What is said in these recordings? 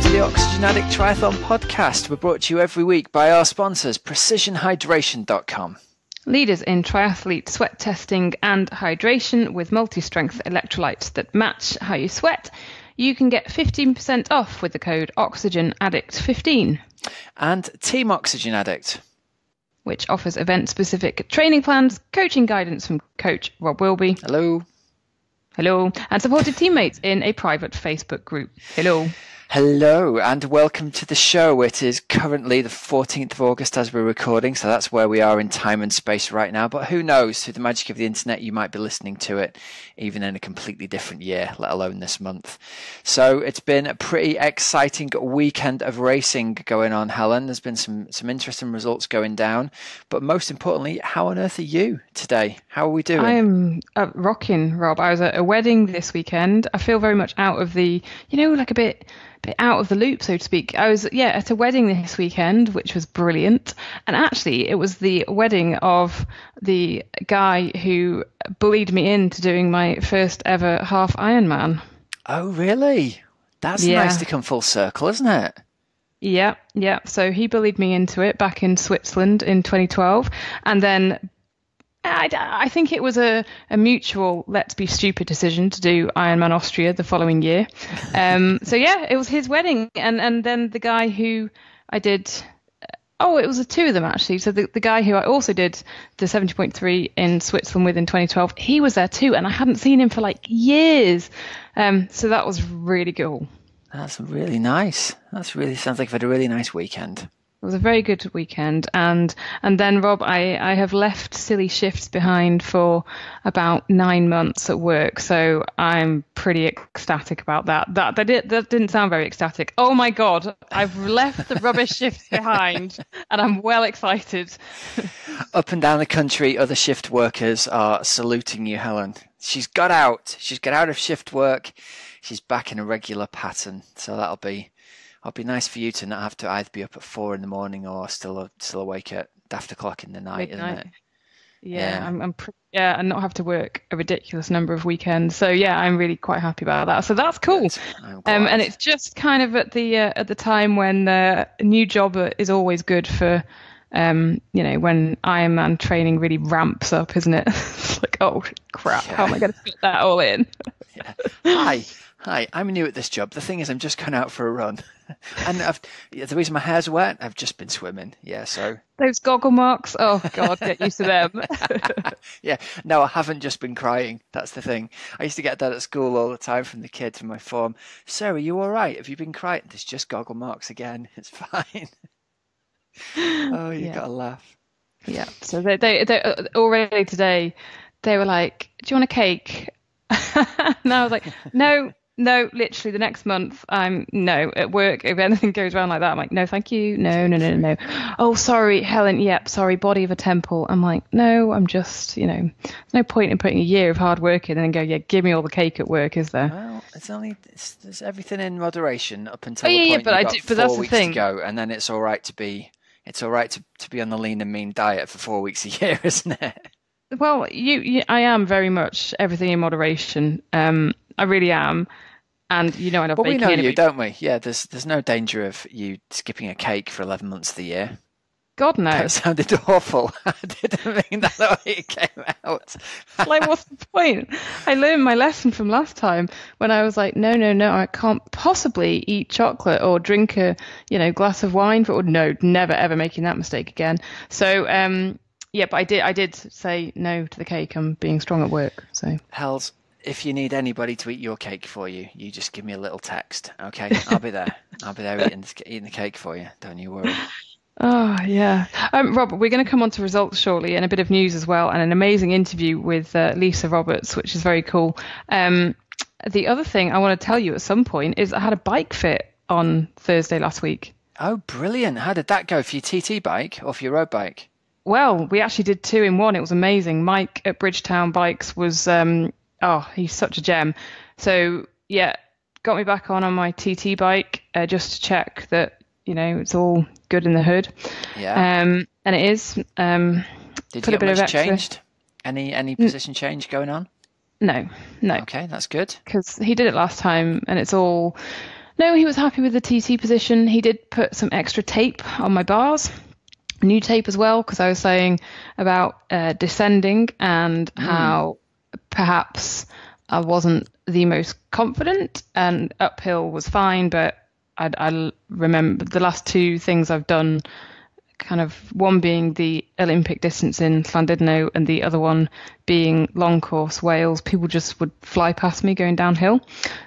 to the Oxygenaddict Triathlon Podcast. We're brought to you every week by our sponsors, precisionhydration.com. Leaders in triathlete sweat testing and hydration with multi-strength electrolytes that match how you sweat. You can get 15% off with the code Oxygenaddict15. And Team Oxygen Addict, which offers event-specific training plans, coaching guidance from Coach Rob Wilby. Hello. Hello. And supportive teammates in a private Facebook group. Hello. Hello and welcome to the show. It is currently the 14th of August as we're recording, so that's where we are in time and space right now. But who knows, through the magic of the internet, you might be listening to it even in a completely different year, let alone this month. So it's been a pretty exciting weekend of racing going on, Helen. There's been some interesting results going down. But most importantly, how on earth are you today? How are we doing? I'm rocking, Rob. I was at a wedding this weekend. I feel very much out of the, like a bit out of the loop, so to speak. I was, at a wedding this weekend, which was brilliant. And actually, it was the wedding of the guy who bullied me into doing my first ever half Ironman. Oh, really? That's nice to come full circle, isn't it? Yeah. So he bullied me into it back in Switzerland in 2012. And then I think it was a mutual let's be stupid decision to do Ironman Austria the following year. It was his wedding. And then the guy who I did, it was the two of them actually. So the guy who I also did the 70.3 in Switzerland with in 2012, he was there too. And I hadn't seen him for like years. So that was really cool. That's really nice. Sounds like you've had a really nice weekend. It was a very good weekend. And then, Rob, I have left silly shifts behind for about 9 months at work. So I'm pretty ecstatic about that. That didn't sound very ecstatic. Oh, my God. I've left the rubbish shifts behind and I'm well excited. Up and down the country, other shift workers are saluting you, Helen. She's got out. She's got out of shift work. She's back in a regular pattern. So that'll be nice for you to not have to either be up at 4 a.m. or still awake at after o'clock in the night, midnight. Isn't it? Yeah. And not have to work a ridiculous number of weekends. So I'm really quite happy about that. So that's cool. And it's just kind of at the time when a new job is always good for, when Ironman training really ramps up, isn't it? It's like, oh crap, how am I going to fit that all in? Yeah. Hi, I'm new at this job. The thing is, I'm just going out for a run. And the reason my hair's wet, I've just been swimming. Yeah, so. Those goggle marks, oh, God, get used to them. Yeah, no, I haven't just been crying. That's the thing. I used to get that at school all the time from the kids in my form. Sir, are you all right? Have you been crying? There's just goggle marks again. It's fine. Oh, you got to laugh. Yeah, so they already today, they were like, do you want a cake? And I was like, no, literally the next month, at work, if anything goes around like that, I'm like, no, thank you. No. Oh, sorry, Helen. Yep. Sorry. Body of a temple. I'm like, no, I'm just, there's no point in putting a year of hard work in and then go, give me all the cake at work, is there? Well, there's everything in moderation up until the point but that's 4 weeks to go. And then it's all right to be on the lean and mean diet for 4 weeks a year, isn't it? Well, I am very much everything in moderation. I really am. And I love baking. But we know anyway. you, don't we? Yeah, there's no danger of you skipping a cake for 11 months of the year. God, no. That sounded awful. I didn't mean that the way it came out. Like, what's the point? I learned my lesson from last time when I was like, no, I can't possibly eat chocolate or drink a, glass of wine. Never, ever making that mistake again. So, but I did say no to the cake. I'm being strong at work. So, Hells, if you need anybody to eat your cake for you, you just give me a little text, okay? I'll be there. I'll be there eating the cake for you. Don't you worry. Oh, yeah. Rob, we're going to come on to results shortly and a bit of news as well, and an amazing interview with Lisa Roberts, which is very cool. The other thing I want to tell you at some point is I had a bike fit on Thursday last week. Oh, brilliant. How did that go for your TT bike or for your road bike? Well, we actually did 2 in 1. It was amazing. Mike at Bridgetown Bikes was, he's such a gem. So, got me back on my TT bike just to check that, it's all good in the hood. Yeah. And it is. Did you get much changed? Any position change going on? No. Okay, that's good. Because he did it last time and it's all No, he was happy with the TT position. He did put some extra tape on my bars, new tape as well, because I was saying about descending and how perhaps I wasn't the most confident, and uphill was fine, but I remember the last two things I've done, kind of one being the Olympic distance in Llandudno and the other one being long course Wales, people just would fly past me going downhill.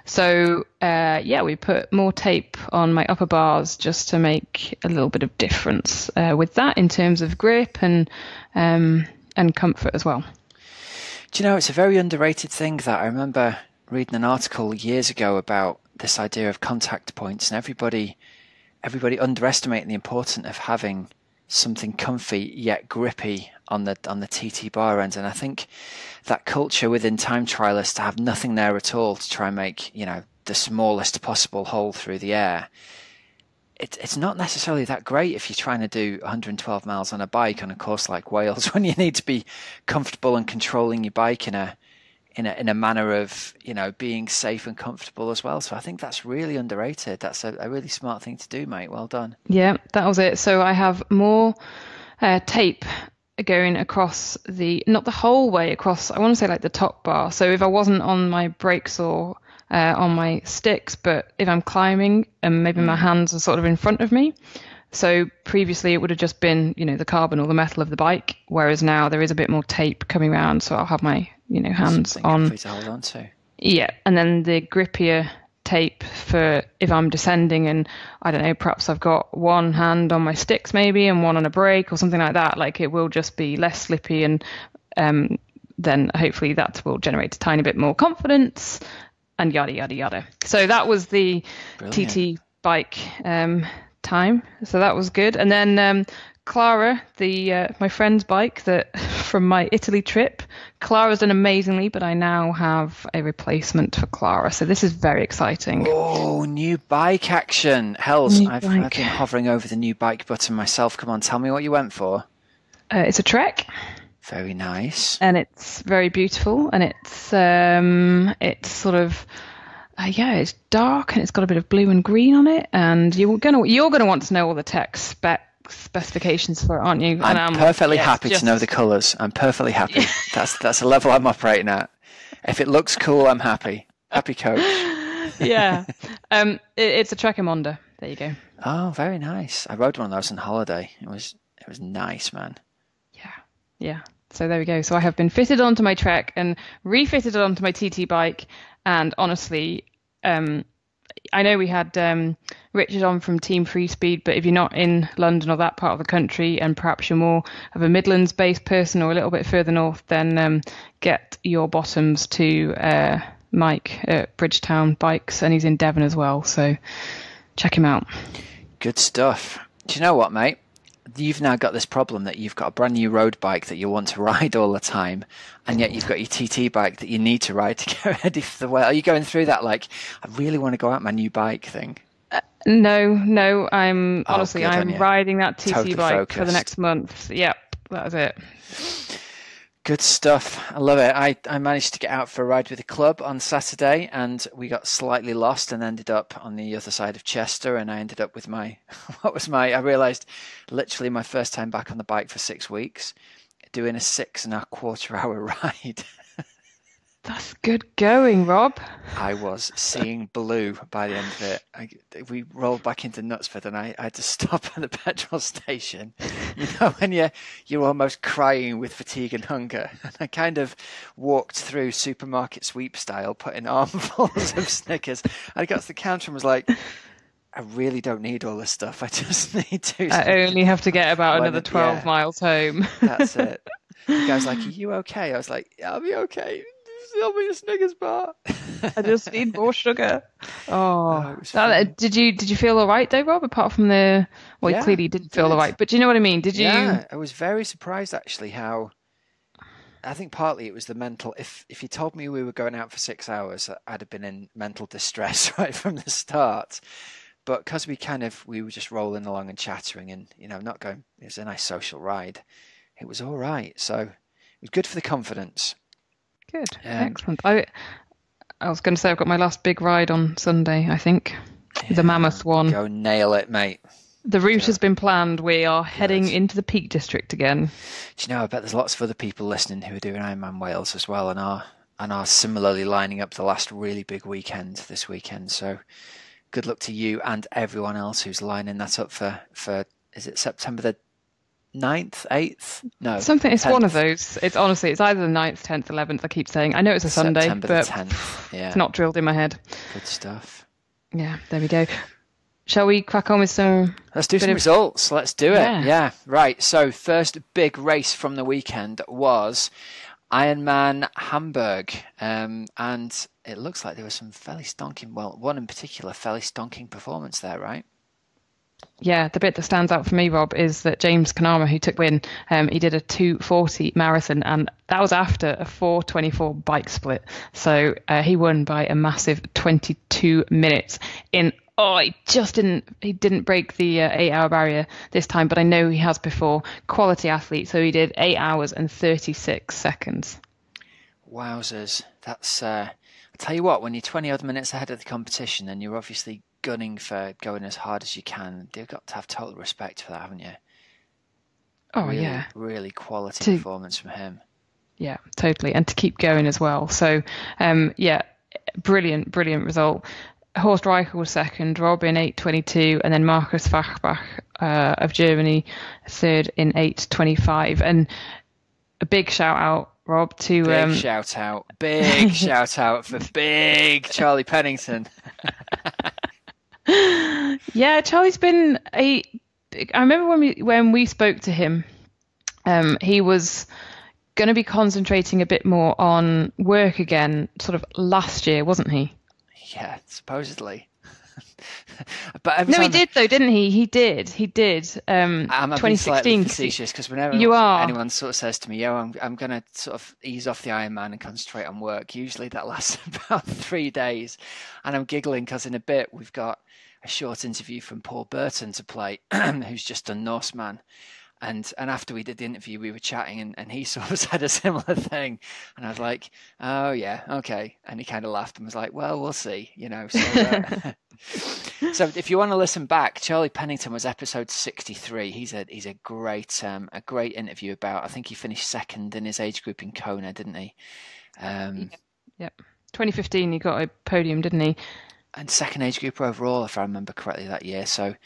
So we put more tape on my upper bars just to make a little bit of difference with that in terms of grip and comfort as well. Do you know, it's a very underrated thing that I remember reading an article years ago about this idea of contact points, and everybody underestimating the importance of having something comfy yet grippy on the TT bar end. And I think that culture within time trialists to have nothing there at all to try and make, the smallest possible hole through the air, it's not necessarily that great if you're trying to do 112 miles on a bike on a course like Wales, when you need to be comfortable and controlling your bike in a manner of, being safe and comfortable as well. So I think that's really underrated. That's a really smart thing to do, mate. Well done. Yeah, that was it. So I have more tape going across not the whole way across, I want to say like the top bar. So if I wasn't on my brakes or on my sticks, but if I'm climbing and maybe my hands are sort of in front of me. So previously it would have just been, the carbon or the metal of the bike, whereas now there is a bit more tape coming around. So I'll have my, hands on. To hold on to. Yeah. And then the grippier tape for if I'm descending and I don't know, perhaps I've got one hand on my sticks maybe and one on a brake or something like that. Like it will just be less slippy, and then hopefully that will generate a tiny bit more confidence and yada, yada, yada. So that was the Brilliant. TT bike time. So that was good. And then Clara, my friend's bike that from my Italy trip, Clara's done amazingly, but I now have a replacement for Clara. So this is very exciting. Oh, new bike action. Hells, I've been bike. hovering over the new bike button myself. Come on, tell me what you went for. It's a Trek. Very nice. And it's very beautiful, and it's sort of it's dark, and it's got a bit of blue and green on it, and you're gonna want to know all the tech specifications for it, aren't you? I'm perfectly happy to know the colours. I'm perfectly happy. That's a level I'm operating at. If it looks cool, I'm happy. Happy coach. Yeah. It's a Trek Monda. There you go. Oh, very nice. I rode one of those on holiday. It was nice, man. Yeah. So there we go. So I have been fitted onto my Trek and refitted it onto my TT bike. And honestly, I know we had Richard on from Team Free Speed, but if you're not in London or that part of the country, and perhaps you're more of a Midlands-based person or a little bit further north, then get your bottoms to Mike at Bridgetown Bikes, and he's in Devon as well. So check him out. Good stuff. Do you know what, mate? You've now got this problem that you've got a brand new road bike that you want to ride all the time, and yet you've got your TT bike that you need to ride to get ready for the weather. Are you going through that, like, I really want to go out my new bike thing? No, I'm honestly, I'm riding that TT Totally bike focused. for the next month. Yep, that was it. Good stuff. I love it. I managed to get out for a ride with the club on Saturday, and we got slightly lost and ended up on the other side of Chester, and I ended up with I realised literally my first time back on the bike for 6 weeks, doing a 6.25 hour ride. That's good going, Rob. I was seeing blue by the end of it. We rolled back into Knutsford, and I had to stop at the petrol station. You know, when you're almost crying with fatigue and hunger. And I kind of walked through supermarket sweep style, putting armfuls of Snickers. I got to the counter and was like, I really don't need all this stuff. I just need to. I only have to get about another 12 miles home. That's it. The guy's like, are you okay? I was like, yeah, I'll be okay. Sell me a Snickers bar. I just need more sugar. Did you feel all right though, Rob? Apart from you clearly didn't feel all right, but do you know what I mean? Did you? Yeah, I was very surprised actually how. I think partly it was the mental. If you told me we were going out for 6 hours, I'd have been in mental distress right from the start. But because we were just rolling along and chattering and not going. It was a nice social ride. It was all right. So it was good for the confidence. Good, excellent. I was going to say I've got my last big ride on Sunday, I think. The mammoth one. Go nail it, mate. The route has been planned. We are heading into the Peak District again. Do you know, I bet there's lots of other people listening who are doing Ironman Wales as well and are similarly lining up the last really big weekend this weekend. So good luck to you and everyone else who's lining that up for is it September the 9th, 8th? No. Something, it's 10th. One of those. It's honestly, it's either the 9th, 10th, 11th. I keep saying. I know it's a Sunday, September but the 10th. Yeah. It's not drilled in my head. Good stuff. Yeah, there we go. Shall we crack on with some... Let's do some results. Let's do it. Yeah. Right. So first big race from the weekend was Ironman Hamburg. And it looks like there was some fairly stonking, well, one in particular, fairly stonking performance there, right? Yeah, the bit that stands out for me, Rob, is that James Kanama, who took win, he did a 2:40 marathon, and that was after a 4:24 bike split. So he won by a massive 22 minutes in... Oh, he didn't break the 8-hour barrier this time, but I know he has before. Quality athlete, so he did 8 hours and 36 seconds. Wowzers. That's, I'll tell you what, when you're 20 odd minutes ahead of the competition and you're obviously gunning for going as hard as you can, you've got to have total respect for that, haven't you? Oh, really, yeah. Really quality performance from him. Yeah, totally. And to keep going as well. So, brilliant result. Horst Reichel was second, Rob in 8:22, and then Markus Fachbach of Germany third in 8:25. And a big shout out, Rob, to big shout out for big Charlie Pennington. Yeah, Charlie's been I remember when we spoke to him, he was going to be concentrating a bit more on work again, sort of last year, wasn't he? Yeah, supposedly. But he did though, didn't he? He did. I'm 2016. Facetious because whenever anyone sort of says to me, I'm going to sort of ease off the Ironman and concentrate on work, usually that lasts about 3 days. And I'm giggling because in a bit we've got a short interview from Paul Burton to play, who's just done Norseman. And after we did the interview, we were chatting, and he sort of said a similar thing. And I was like, oh, yeah, okay. And he kind of laughed and was like, well, we'll see, So, so if you want to listen back, Charlie Pennington was episode 63. He's a great interview about, I think he finished second in his age group in Kona, didn't he? Yep. 2015, he got a podium, didn't he? And second age group overall, if I remember correctly, that year. So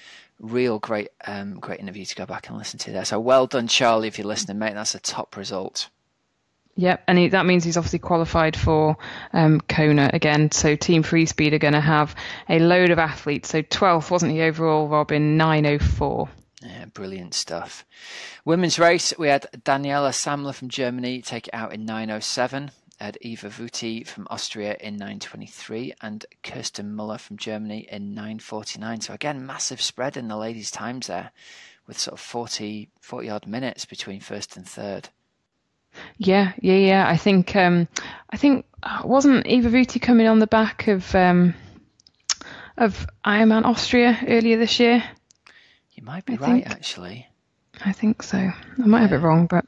real great interview to go back and listen to there. So well done, Charlie, if you're listening, mate. That's a top result. Yep, and that means he's obviously qualified for Kona again. So Team Free Speed are going to have a load of athletes. So 12th, wasn't he, overall, Rob, in 9:04. Yeah, brilliant stuff. Women's race, we had Daniela Samler from Germany take it out in 9:07. Had Eva Vuti from Austria in 9:23 and Kirsten Muller from Germany in 9:49. So again, massive spread in the ladies' times there, with sort of 40 odd minutes between first and third. Yeah. I think wasn't Eva Vuti coming on the back of Ironman Austria earlier this year? You might be right, actually. I think so. I might have it wrong, but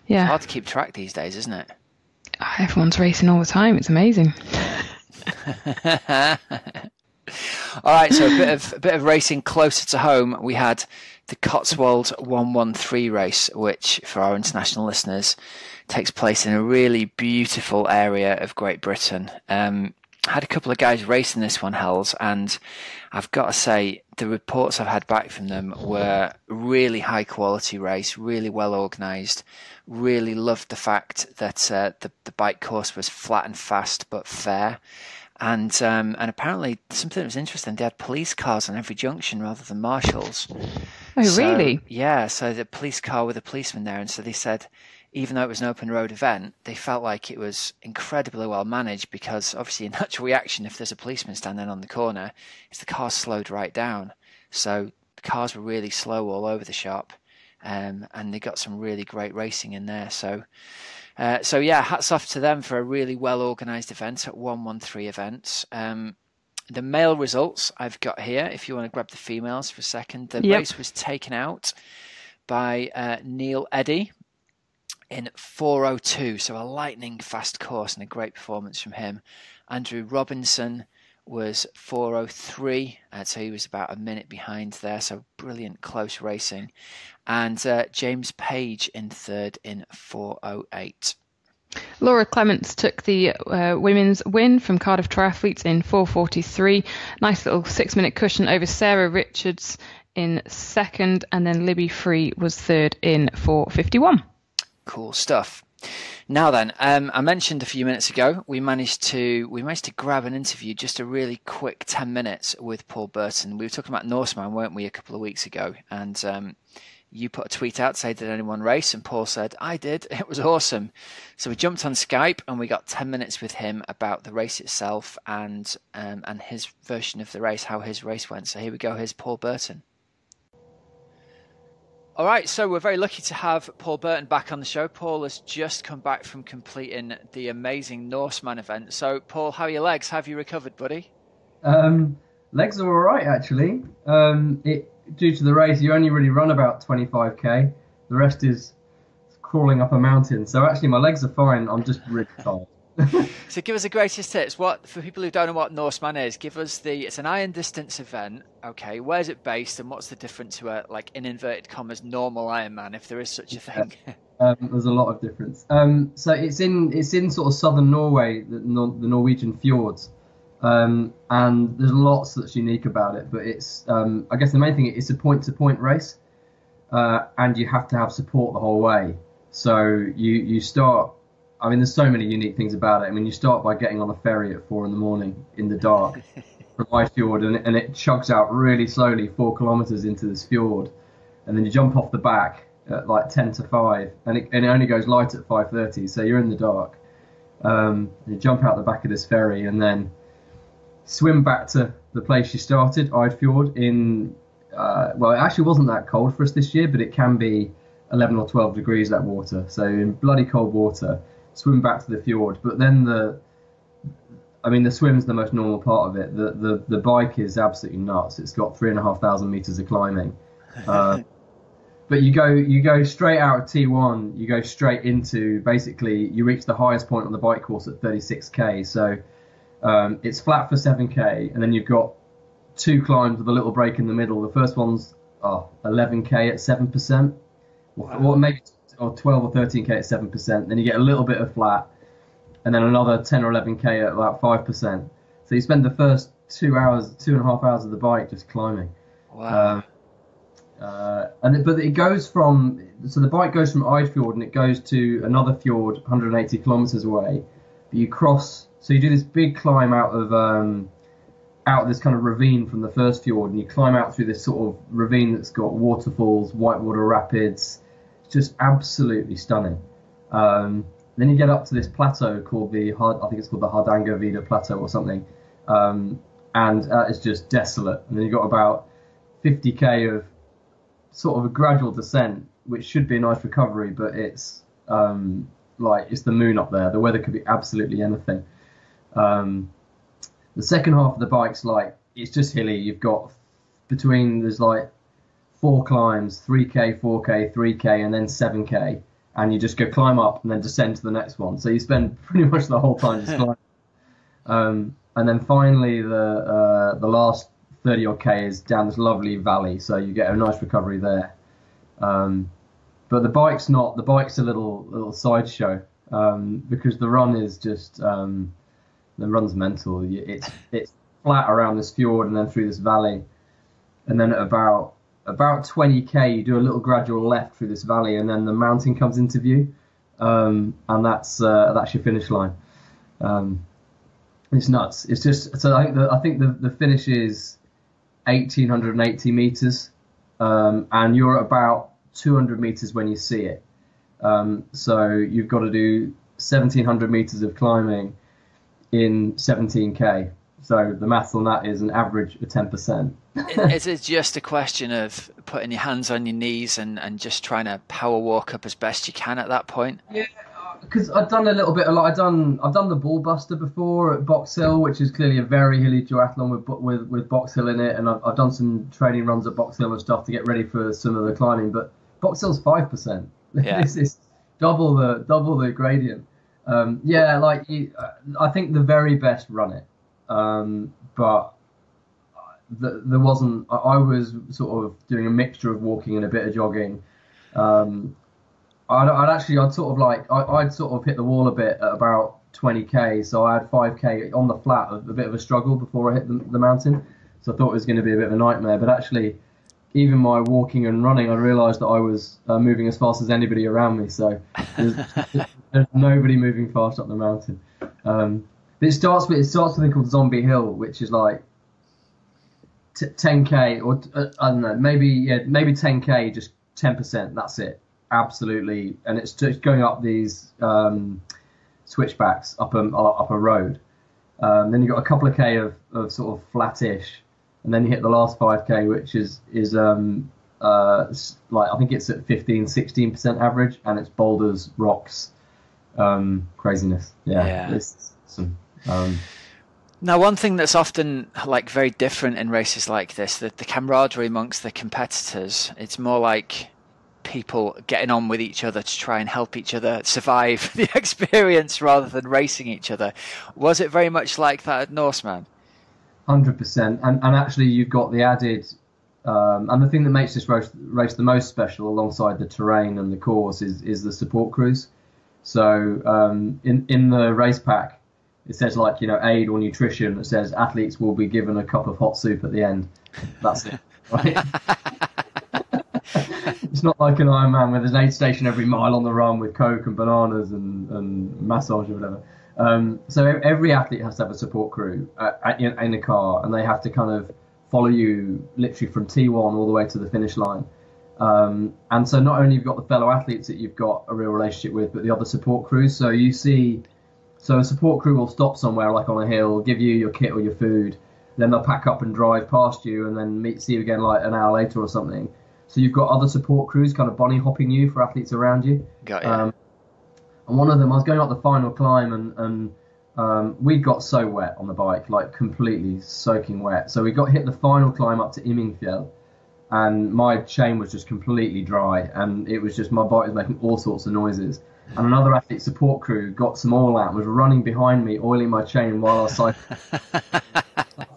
yeah. It's hard to keep track these days, isn't it? Everyone's racing all the time. It's amazing. All right, so a bit of racing closer to home. We had the Cotswold 113 race, which for our international listeners takes place in a really beautiful area of Great Britain. Had a couple of guys racing this one, Hells, and I've got to say the reports I've had back from them were really high quality race, really well organised. Really loved the fact that the bike course was flat and fast but fair, and apparently something that was interesting. They had police cars on every junction rather than marshals. Oh, really? Yeah. So the police car with a policeman there, and so they said, even though it was an open road event, they felt like it was incredibly well managed because obviously a natural reaction if there's a policeman standing on the corner is the car slowed right down. So the cars were really slow all over the shop. And they got some really great racing in there. So yeah, hats off to them for a really well organised event at 113 events. The male results I've got here, if you want to grab the females for a second. The race was taken out by Neil Eddy in 4:02, so a lightning fast course and a great performance from him. Andrew Robinson was 4:03, so he was about a minute behind there. So brilliant, close racing. And James Page in third in 4:08. Laura Clements took the women's win from Cardiff Triathletes in 4:43. Nice little 6-minute cushion over Sarah Richards in second, and then Libby Free was third in 4:51. Cool stuff. Now then, I mentioned a few minutes ago we managed to grab an interview, just a really quick 10 minutes with Paul Burton. We were talking about Norseman, weren't we, a couple of weeks ago? And you put a tweet out, say, did anyone race? And Paul said, I did. It was awesome. So we jumped on Skype and we got 10 minutes with him about the race itself and his version of the race, how his race went. So here we go. Here's Paul Burton. All right, so we're very lucky to have Paul Burton back on the show. Paul has just come back from completing the amazing Norseman event. So, Paul, how are your legs? Have you recovered, buddy? Legs are all right, actually. Due to the race, you only really run about 25k. The rest is crawling up a mountain. So actually, my legs are fine. I'm just really tired. So give us the greatest hits. For people who don't know what Norseman is, give us it's an iron distance event. Okay, where's it based and what's the difference to like in inverted commas normal Ironman, if there is such a thing? There's a lot of difference. So it's in sort of southern Norway, the Norwegian fjords. And there's lots that's unique about it, but it's I guess the main thing is a point-to-point race, and you have to have support the whole way. So you start. I mean, there's so many unique things about it. I mean, you start by getting on a ferry at 4 a.m. in the dark from Fjord, and it chugs out really slowly 4 kilometers into this fjord, and then you jump off the back at like 10 to 5, and it only goes light at 5:30, so you're in the dark. You jump out the back of this ferry and then swim back to the place you started, Eidfjord, in, well, it actually wasn't that cold for us this year, but it can be 11 or 12 degrees, that water. So in bloody cold water, swim back to the fjord. But then the swim's the most normal part of it. The bike is absolutely nuts. It's got 3,500 meters of climbing. But you go straight out of T1, you go straight into, basically, you reach the highest point on the bike course at 36k. So it's flat for 7k, and then you've got 2 climbs with a little break in the middle. The first one's 11k at 7%, or maybe 12 or 13k at 7%. Then you get a little bit of flat, and then another 10 or 11k at about 5%. So you spend the first 2.5 hours of the bike just climbing. Wow. But it goes from, so the bike goes from Eidfjord and it goes to another fjord 180 kilometers away. But you cross, so you do this big climb out of this kind of ravine from the first fjord, and you climb out through this sort of ravine that's got waterfalls, whitewater rapids. It's just absolutely stunning. Then you get up to this plateau called the Hardangervidda Plateau or something, and it's just desolate. And then you've got about 50k of sort of a gradual descent, which should be a nice recovery, but it's it's the moon up there. The weather could be absolutely anything. The second half of the bike's it's just hilly. You've got there's 4 climbs, 3k, 4k, 3k, and then 7k, and you just go climb up and then descend to the next one. So you spend pretty much the whole time just climbing. And then finally the last 30 odd k is down this lovely valley, so you get a nice recovery there. But the bike's a little sideshow, because the run is just the run's mental. It's flat around this fjord and then through this valley, and then at about 20k you do a little gradual left through this valley, and then the mountain comes into view, and that's your finish line. It's nuts. It's just, so I think the finish is 1,880 meters, and you're at about 200 meters when you see it. So you've got to do 1,700 meters of climbing in 17k. So the maths on that is an average of 10%. Is it just a question of putting your hands on your knees and just trying to power walk up as best you can at that point? Yeah, because I've done I've done the Ball Buster before at Box Hill, which is clearly a very hilly duathlon with Box Hill in it, and I've done some training runs at Box Hill and stuff to get ready for some of the climbing. But Box Hill's 5%. Yeah. This is double the gradient. I think the very best run it. but there wasn't. I was sort of doing a mixture of walking and a bit of jogging. I'd sort of hit the wall a bit at about 20k, so I had 5k on the flat, a bit of a struggle before I hit the mountain. So I thought it was going to be a bit of a nightmare, but actually, even my walking and running, I realised that I was moving as fast as anybody around me. So there's nobody moving fast up the mountain. It starts with a thing called Zombie Hill, which is like 10k or I don't know, maybe 10k, just 10%. That's it, absolutely. And it's just going up these switchbacks up a road. Then you got a couple of k of sort of flattish, and then you hit the last 5k, which is like, I think it's at 15-16% average, and it's boulders, rocks, craziness. Yeah. It's awesome. Now, one thing that's often like very different in races like this, the camaraderie amongst the competitors, it's more like people getting on with each other to try and help each other survive the experience rather than racing each other. Was it very much like that at Norseman? 100%. And actually, you've got the added, and the thing that makes this race the most special, alongside the terrain and the course, is the support crews. So in the race pack, it says, like, aid or nutrition. It says athletes will be given a cup of hot soup at the end. That's it, right? It's not like an Ironman where there's an aid station every mile on the run with Coke and bananas and massage or whatever. So every athlete has to have a support crew in a car, and they have to kind of follow you literally from T1 all the way to the finish line. And so not only you've got the fellow athletes that you've got a real relationship with, but the other support crews. So you see... So a support crew will stop somewhere, like on a hill, give you your kit or your food, then they'll pack up and drive past you, and then see you again like an hour later or something. So you've got other support crews kind of bunny hopping you for athletes around you. Got you. And one of them, I was going up the final climb, and we got so wet on the bike, like completely soaking wet. So we hit the final climb up to Immingfjell, and my chain was just completely dry, and it was just, my bike was making all sorts of noises. And another athlete support crew got some oil out and was running behind me, oiling my chain while I was cycling.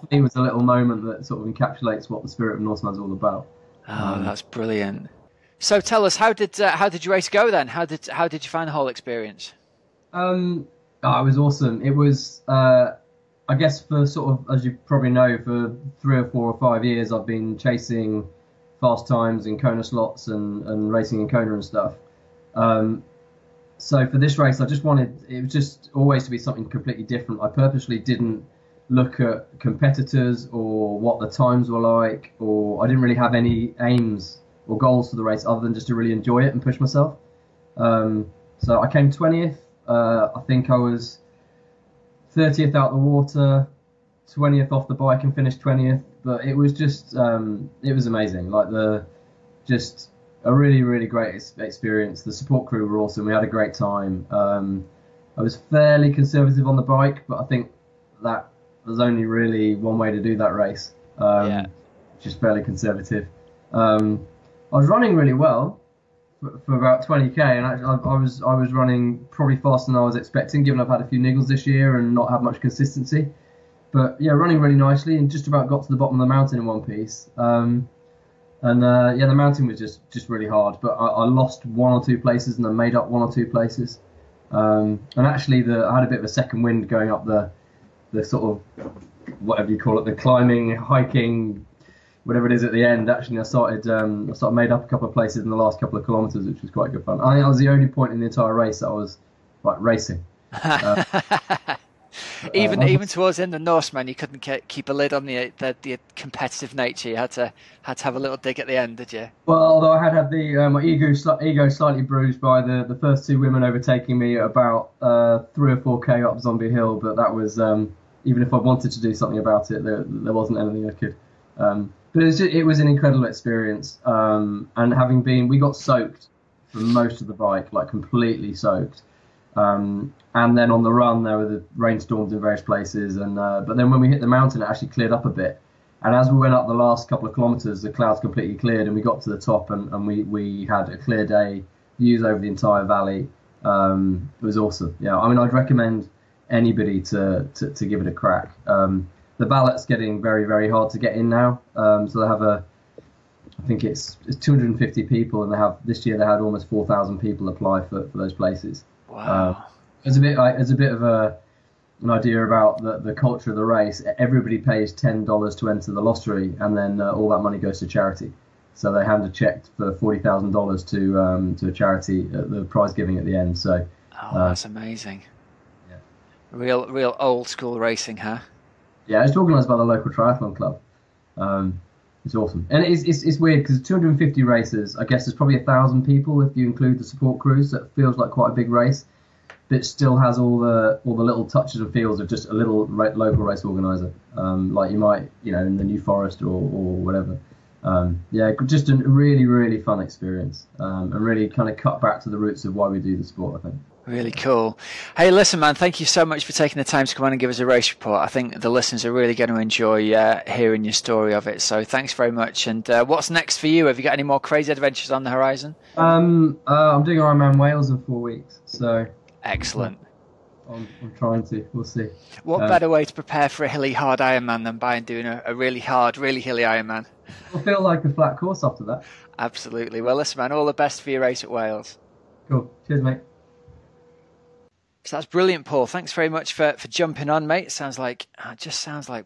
It was a little moment that sort of encapsulates what the spirit of Norseman's all about. Oh, that's brilliant. So tell us, how did your race go then? How did you find the whole experience? It was awesome. It was, I guess, for sort of, as you probably know, for 3 or 4 or 5 years, I've been chasing fast times in Kona slots and racing in Kona and stuff. So for this race, I just wanted, it was just always to be something completely different. I purposely didn't look at competitors or what the times were like, or I didn't really have any aims or goals for the race other than just to really enjoy it and push myself. So I came 20th. I think I was 30th out the water, 20th off the bike, and finished 20th. But it was just, it was amazing. Like just a really, really great experience. The support crew were awesome. We had a great time. I was fairly conservative on the bike, but I think that there's only really one way to do that race, which is fairly conservative. I was running really well for about 20k, and actually I was running probably faster than I was expecting, given I've had a few niggles this year and not had much consistency. But yeah, running really nicely, and just about got to the bottom of the mountain in one piece. The mountain was just really hard, but I lost 1 or 2 places and then made up 1 or 2 places. And actually, I had a bit of a second wind going up the sort of, whatever you call it, the climbing, hiking, whatever it is at the end. Actually, I started made up a couple of places in the last couple of kilometres, which was quite good fun. I think that was the only point in the entire race that I was like racing. Even towards the end of Norseman, you couldn't keep a lid on the competitive nature. You had to have a little dig at the end, did you? Well, although I had my ego slightly bruised by the first 2 women overtaking me at about 3 or 4k up Zombie Hill, but that was even if I wanted to do something about it, there wasn't anything I could. But it was an incredible experience, and we got soaked for most of the bike, like completely soaked. And then on the run, there were the rainstorms in various places, but then when we hit the mountain, it actually cleared up a bit. And as we went up the last couple of kilometres, the clouds completely cleared, and we got to the top, and we had a clear day, views over the entire valley. It was awesome. Yeah, I mean, I'd recommend anybody to give it a crack. The ballot's getting very, very hard to get in now. So they have I think it's 250 people, and this year they had almost 4,000 people apply for those places. Wow. As a bit of an idea about the culture of the race, everybody pays $10 to enter the lottery, and then all that money goes to charity. So they hand a check for $40,000 to a charity at the prize giving at the end. So that's amazing. Yeah. Real old school racing, huh? Yeah, it's organised by the local triathlon club. It's awesome, and it's weird because 250 racers. I guess there's probably 1,000 people if you include the support crews. So it feels like quite a big race, but it still has all the little touches and feels of just a little local race organizer, like you might in the New Forest or whatever. Just a really, really fun experience, and really kind of cut back to the roots of why we do the sport, I think. Really cool. Hey, listen, man, thank you so much for taking the time to come on and give us a race report. I think the listeners are really going to enjoy hearing your story of it. So thanks very much. And what's next for you? Have you got any more crazy adventures on the horizon? I'm doing Ironman Wales in 4 weeks. So excellent. I'm trying to. We'll see. What better way to prepare for a hilly, hard Ironman than by doing a really hard, really hilly Ironman? I'll feel like a flat course after that. Absolutely. Well, listen, man, all the best for your race at Wales. Cool. Cheers, mate. So that's brilliant, Paul. Thanks very much for jumping on, mate. It sounds like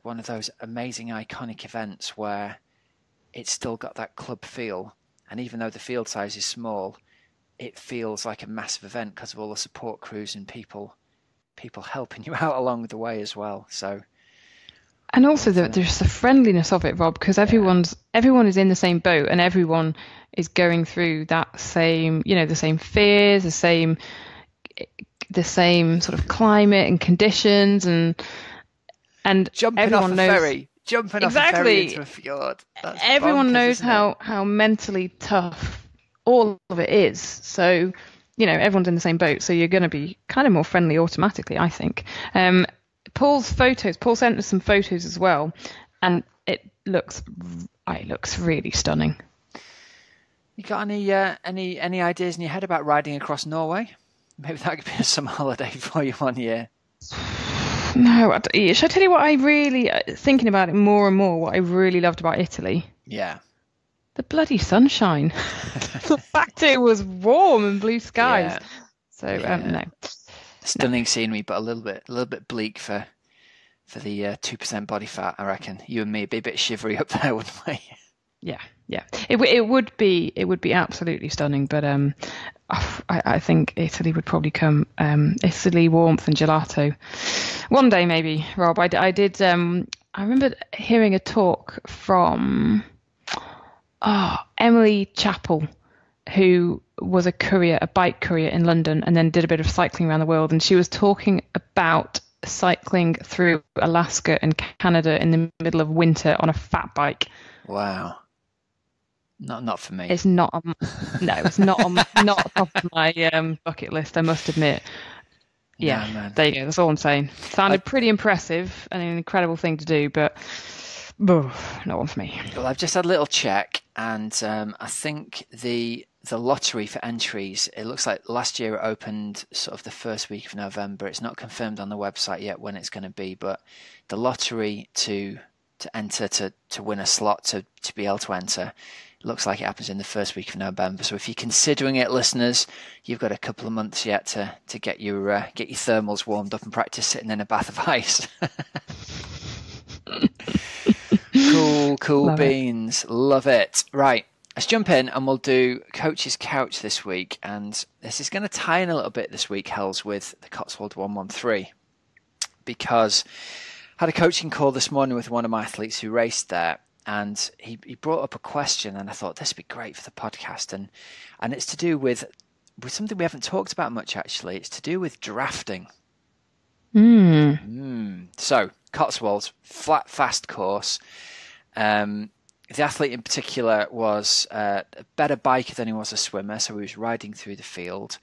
one of those amazing, iconic events where it's still got that club feel. And even though the field size is small, it feels like a massive event because of all the support crews and people helping you out along the way as well. So, and also there's the friendliness of it, Rob, because everyone is in the same boat and everyone is going through that same, the same fears, the same sort of climate and conditions, and jumping off a ferry into a fjord. Everyone knows how mentally tough all of it is. So, everyone's in the same boat. So you're going to be kind of more friendly automatically, I think. Paul sent us some photos as well, and it looks really stunning. You got any ideas in your head about riding across Norway? Maybe that could be a summer holiday for you one year. No, should I tell you what I really, thinking about it more and more, what I really loved about Italy? Yeah. The bloody sunshine. The fact it was warm and blue skies. Yeah. So, no. Stunning scenery, but a little bit bleak for the 2% body fat, I reckon. You and me would be a bit shivery up there, wouldn't we? Yeah. It would be absolutely stunning, but I think Italy would probably come. Italy, warmth and gelato. One day maybe, Rob. I did. I remember hearing a talk from Emily Chappell, who was a bike courier in London, and then did a bit of cycling around the world. And she was talking about cycling through Alaska and Canada in the middle of winter on a fat bike. Wow. Not for me. It's not top of my bucket list, I must admit. Yeah, no, there you go. That's all I'm saying. Sounded pretty impressive and an incredible thing to do, but not one for me. Well, I've just had a little check, and I think the lottery for entries, it looks like last year it opened sort of the first week of November. It's not confirmed on the website yet when it's going to be, but the lottery to enter to win a slot to be able to enter, looks like it happens in the first week of November. So if you're considering it, listeners, you've got a couple of months yet to get your thermals warmed up and practice sitting in a bath of ice. Cool Love beans. It. Love it. Right, let's jump in and we'll do Coach's Couch this week. And this is going to tie in a little bit this week, Hells, with the Cotswold 113, because I had a coaching call this morning with one of my athletes who raced there. And he brought up a question, and I thought this would be great for the podcast. And it's to do with something we haven't talked about much, actually. It's to do with drafting. So, Cotswolds, flat, fast course. The athlete in particular was a better biker than he was a swimmer, so he was riding through the field.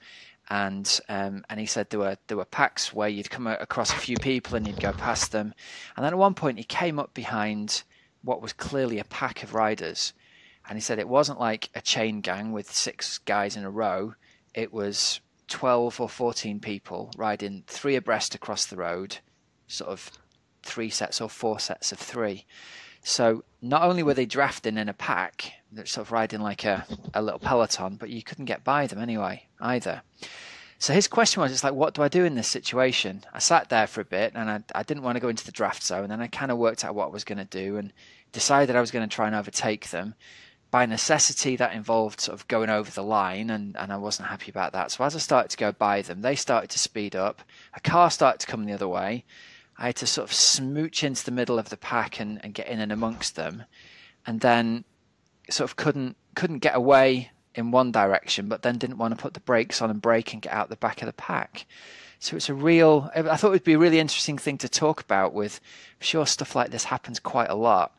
And he said there were packs where you'd come across a few people and you'd go past them. And then at one point he came up behind what was clearly a pack of riders, and he said it wasn't like a chain gang with 6 guys in a row. It was 12 or 14 people riding 3 abreast across the road, sort of 3 sets or 4 sets of 3. So not only were they drafting in a pack, they're sort of riding like a little peloton, but you couldn't get by them anyway either. So his question was, it's like, what do I do in this situation? I sat there for a bit, and I didn't want to go into the draft zone, and I kind of worked out what I was going to do and decided I was going to try and overtake them. By necessity, that involved sort of going over the line, and I wasn't happy about that. So as I started to go by them, they started to speed up. A car started to come the other way. I had to sort of smooch into the middle of the pack and get in and amongst them, and then sort of couldn't get away in one direction, but then didn't want to put the brakes on and brake and get out the back of the pack. So it's I thought it would be a really interesting thing to talk about with, I'm sure stuff like this happens quite a lot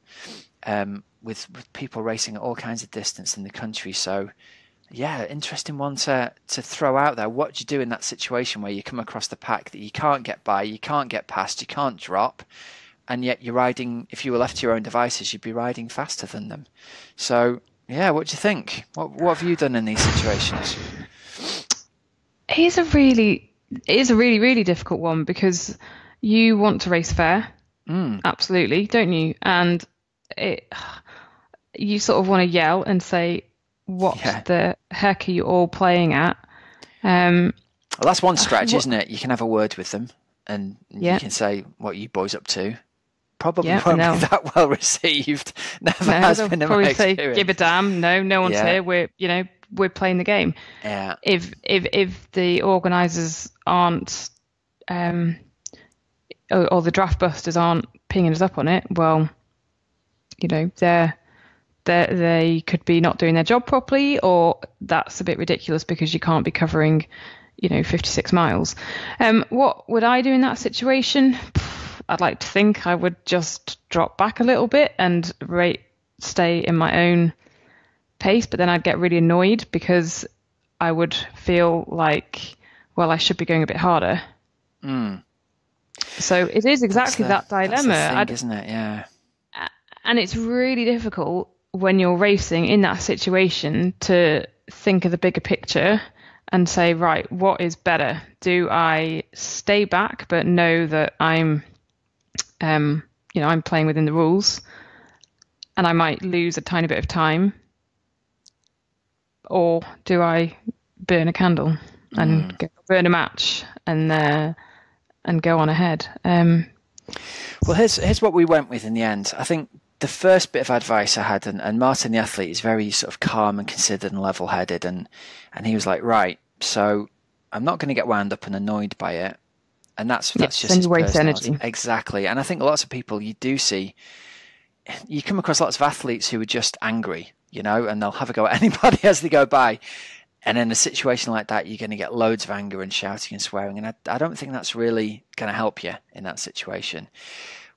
with people racing at all kinds of distance in the country. So yeah, interesting one to throw out there. What do you do in that situation where you come across the pack that you can't get by, you can't get past, you can't drop, and yet you're riding, if you were left to your own devices, you'd be riding faster than them. So yeah, what do you think? What have you done in these situations? It is a really, really difficult one, because you want to race fair, absolutely, don't you? And you sort of want to yell and say, what the heck are you all playing at? Well, that's one stretch, isn't it? You can have a word with them, and you can say, what are you boys up to? Probably won't be that well received. Never has been in my experience. Say, give a damn. No one's here. We're playing the game. Yeah. If the organisers aren't, or the draft busters aren't pinging us up on it, well, they could be not doing their job properly, or that's a bit ridiculous because you can't be covering, 56 miles. What would I do in that situation? I'd like to think I would just drop back a little bit and stay in my own pace, but then I'd get really annoyed because I would feel like, well, I should be going a bit harder. So it is exactly that dilemma. That's the thing, isn't it? Yeah. And it's really difficult when you're racing in that situation to think of the bigger picture and say, right, what is better? Do I stay back but know that I'm playing within the rules and I might lose a tiny bit of time? Or do I burn a candle and burn a match and go on ahead? Well, here's what we went with in the end. I think the first bit of advice I had, and Martin the athlete is very sort of calm and considered and level-headed, and he was like, right, so I'm not going to get wound up and annoyed by it. And that's just his personality. Energy. Exactly. And I think lots of people, you come across lots of athletes who are just angry, and they'll have a go at anybody as they go by. And in a situation like that, you're going to get loads of anger and shouting and swearing. And I don't think that's really going to help you in that situation.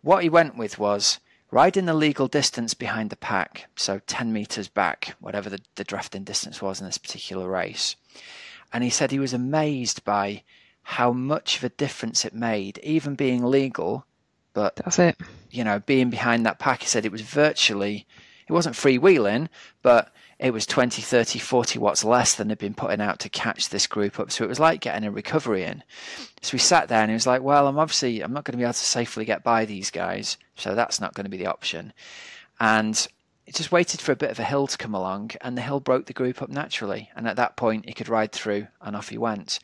What he went with was riding the legal distance behind the pack, so 10 meters back, whatever the drafting distance was in this particular race. And he said he was amazed by how much of a difference it made, even being legal, but that's it. Being behind that pack. He said it wasn't freewheeling, but it was 20, 30, 40 watts less than had been putting out to catch this group up. So it was like getting a recovery in. So we sat there and he was like, well, I'm not going to be able to safely get by these guys, so that's not going to be the option. And it just waited for a bit of a hill to come along, and the hill broke the group up naturally. And at that point, he could ride through, and off he went.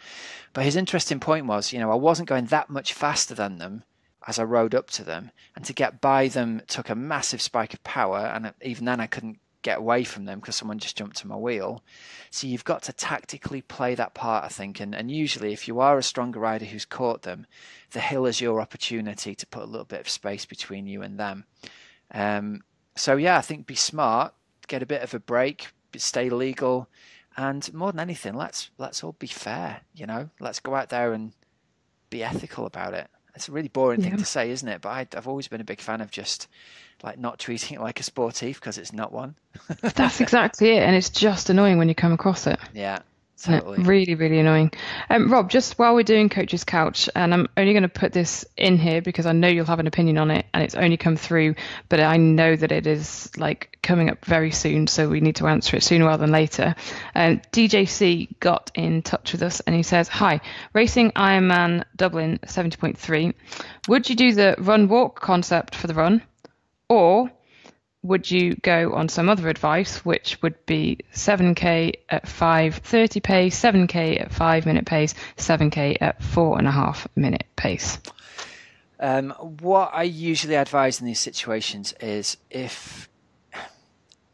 But his interesting point was, I wasn't going that much faster than them as I rode up to them, and to get by them took a massive spike of power, and even then I couldn't get away from them because someone just jumped to my wheel. So you've got to tactically play that part, I think, and usually if you are a stronger rider who's caught them, the hill is your opportunity to put a little bit of space between you and them. So yeah, I think be smart, get a bit of a break, stay legal, and more than anything, let's all be fair. Let's go out there and be ethical about it. It's a really boring thing to say, isn't it? But I've always been a big fan of just like not treating it like a sportive, because it's not one. That's exactly it, and it's just annoying when you come across it. Yeah, Totally. Really, really annoying. Rob, just while we're doing Coach's Couch, and I'm only going to put this in here because I know you'll have an opinion on it, and it's only come through, but I know that it is like coming up very soon, so we need to answer it sooner rather than later. DJC got in touch with us, and he says, "Hi, racing Ironman Dublin 70.3. Would you do the run-walk concept for the run, or would you go on some other advice, which would be 7K at 5:30 pace, 7K at 5-minute pace, 7K at 4.5-minute pace?" What I usually advise in these situations is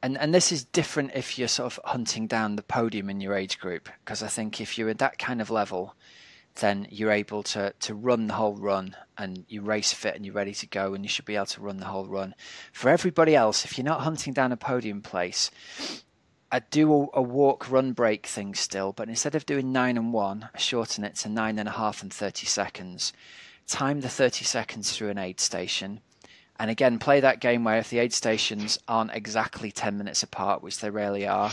and this is different if you're sort of hunting down the podium in your age group, because I think if you're at that kind of level, then you're able to run the whole run and you race fit and you're ready to go and you should be able to run the whole run. For everybody else, if you're not hunting down a podium place, I do a walk run break thing still, but instead of doing 9 and 1, I shorten it to 9.5 and 30 seconds. Time the 30 seconds through an aid station. And again, play that game where if the aid stations aren't exactly 10 minutes apart, which they rarely are,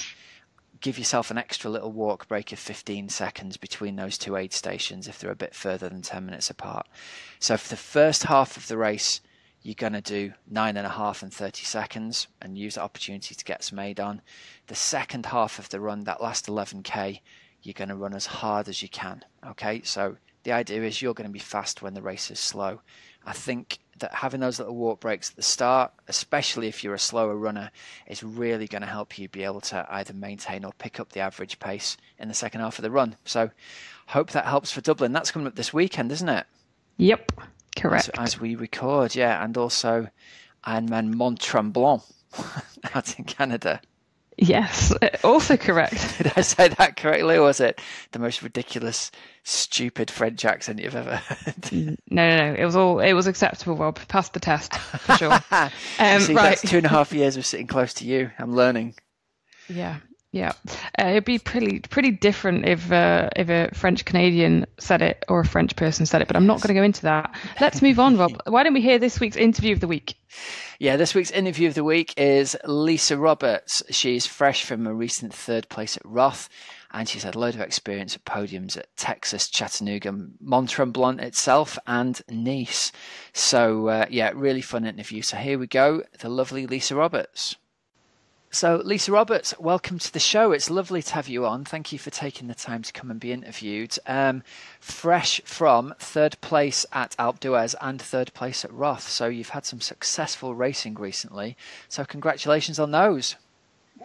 give yourself an extra little walk break of 15 seconds between those two aid stations if they're a bit further than 10 minutes apart. So for the first half of the race, you're going to do 9.5 and 30 seconds and use the opportunity to get some aid on. The second half of the run, that last 11K, you're going to run as hard as you can. Okay, so the idea is you're going to be fast when the race is slow. I think that having those little walk breaks at the start, especially if you're a slower runner, is really going to help you be able to either maintain or pick up the average pace in the second half of the run. So hope that helps for Dublin. That's coming up this weekend, isn't it? Yep, correct. As we record, yeah. And also Ironman Mont Tremblant out in Canada. Yes, also correct. Did I say that correctly, or was it the most ridiculous, stupid French accent you've ever heard? No. It was acceptable, Rob. Passed the test for sure. See, right. That's 2.5 years of sitting close to you. I'm learning. Yeah. It'd be pretty different if a French Canadian said it or a French person said it, but I'm not going to go into that. Let's move on, Rob. Why don't we hear this week's interview of the week? Yeah, this week's interview of the week is Lisa Roberts. She's fresh from a recent third place at Roth, and she's had a load of experience at podiums at Texas, Chattanooga, Mont Tremblant itself, and Nice. So, really fun interview. So here we go, the lovely Lisa Roberts. So, Lisa Roberts, welcome to the show. It's lovely to have you on. Thank you for taking the time to come and be interviewed. Fresh from third place at Alpe d'Huez and third place at Roth. So you've had some successful racing recently. So congratulations on those.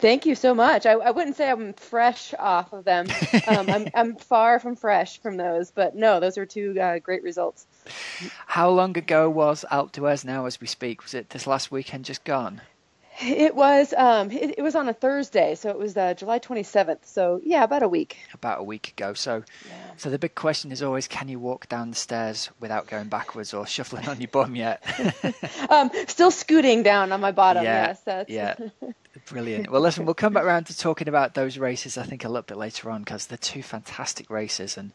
Thank you so much. I wouldn't say I'm fresh off of them. I'm far from fresh from those. But no, those are two great results. How long ago was Alpe d'Huez now as we speak? Was it this last weekend just gone? It was it was on a Thursday, so it was July 27th. So yeah, about a week. About a week ago. So the big question is always, can you walk down the stairs without going backwards or shuffling on your bum yet? Still scooting down on my bottom. Yeah, yes, yeah. Brilliant. Well, listen, we'll come back around to talking about those races, I think, a little bit later on, because they're two fantastic races. And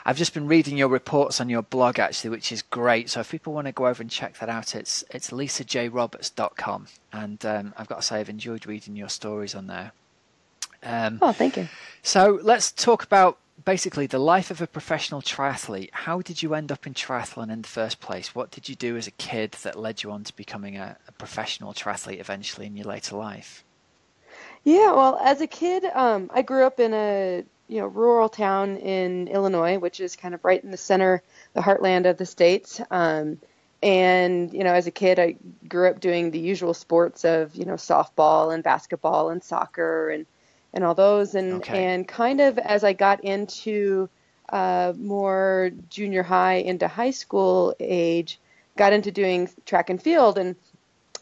I've just been reading your reports on your blog, actually, which is great. So if people want to go over and check that out, it's lisajroberts.com. And I've got to say, I've enjoyed reading your stories on there. Thank you. So let's talk about basically the life of a professional triathlete. How did you end up in triathlon in the first place? What did you do as a kid that led you on to becoming a professional triathlete eventually in your later life? Yeah, well, as a kid, I grew up in a rural town in Illinois, which is kind of right in the center, the heartland of the states. And as a kid, I grew up doing the usual sports of softball and basketball and soccer and all those. And kind of as I got into more junior high into high school age, got into doing track and field. And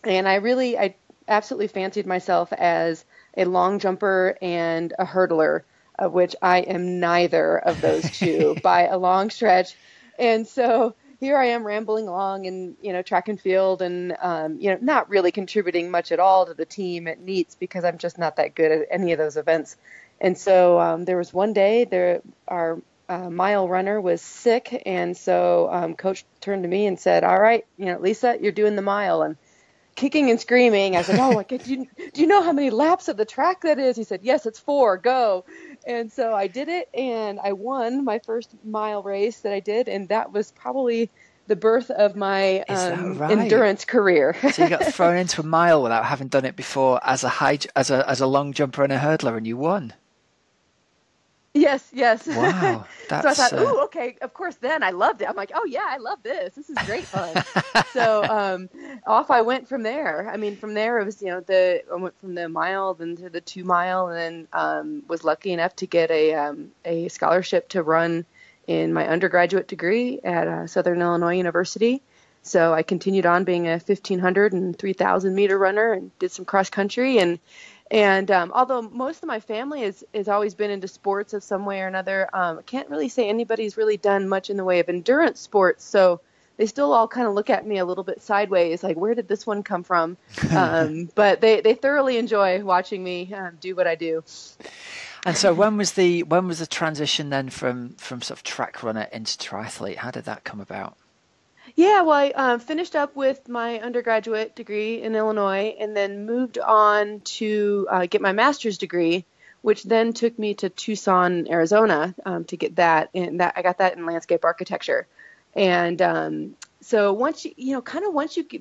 I absolutely fancied myself as a long jumper and a hurdler, of which I am neither of those two by a long stretch. And so here I am rambling along in, track and field and, not really contributing much at all to the team at NEATS because I'm just not that good at any of those events. And so there was one day our mile runner was sick. And so coach turned to me and said, all right, Lisa, you're doing the mile. And, kicking and screaming. I was like, oh, my God, do you know how many laps of the track that is? He said, yes, it's 4, go. And so I did it, and I won my first mile race that I did, and that was probably the birth of my endurance career. So you got thrown into a mile without having done it before as a long jumper and a hurdler, and you won. Yes. Wow. So I thought, ooh, okay, of course, then I loved it. I'm like, oh, yeah, I love this. This is great fun. So off I went from there. I mean, from there, it was, I went from the mile then to the 2 mile, and then was lucky enough to get a scholarship to run in my undergraduate degree at Southern Illinois University. So I continued on being a 1,500 and 3,000 meter runner and did some cross country. And although most of my family has always been into sports of some way or another, I can't really say anybody's really done much in the way of endurance sports. So they still all kind of look at me a little bit sideways, like, where did this one come from? But they thoroughly enjoy watching me do what I do. And so when was the transition then from sort of track runner into triathlete? How did that come about? Yeah, well, I finished up with my undergraduate degree in Illinois and then moved on to get my master's degree, which then took me to Tucson, Arizona, to get that. And I got that in landscape architecture. And so once you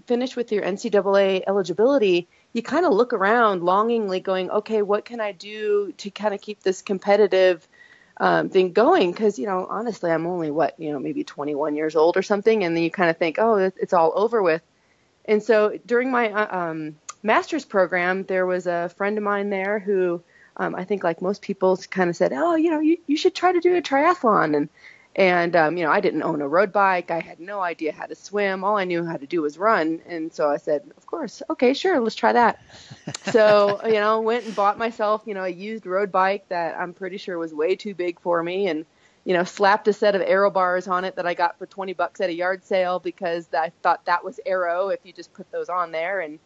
finish with your NCAA eligibility, you kind of look around longingly going, okay, what can I do to kind of keep this competitive thing going? Because, honestly, I'm only maybe 21 years old or something. And then you kind of think, oh, it's all over with. And so during my master's program, there was a friend of mine there who I think, like most people, kind of said, oh, you should try to do a triathlon. And I didn't own a road bike. I had no idea how to swim. All I knew how to do was run. And so I said, of course, okay, sure, let's try that. So, went and bought myself, a used road bike that I'm pretty sure was way too big for me. And, slapped a set of aero bars on it that I got for $20 at a yard sale because I thought that was aero. If you just put those on there and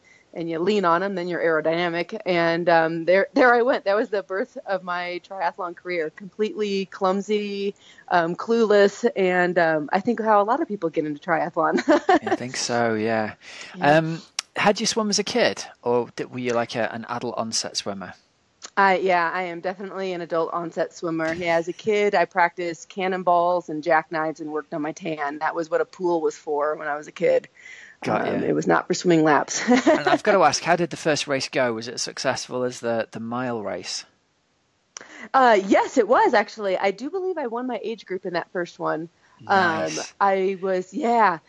you lean on them, then you're aerodynamic. And there I went. That was the birth of my triathlon career. Completely clumsy, clueless, and I think how a lot of people get into triathlon. I think so, yeah. Had you swum as a kid, or were you like an adult onset swimmer? I am definitely an adult onset swimmer. Yeah, as a kid, I practiced cannonballs and jackknives and worked on my tan. That was what a pool was for when I was a kid. It was not for swimming laps. And I've got to ask, how did the first race go? Was it as successful as the mile race? Yes, it was, actually. I do believe I won my age group in that first one. Nice. The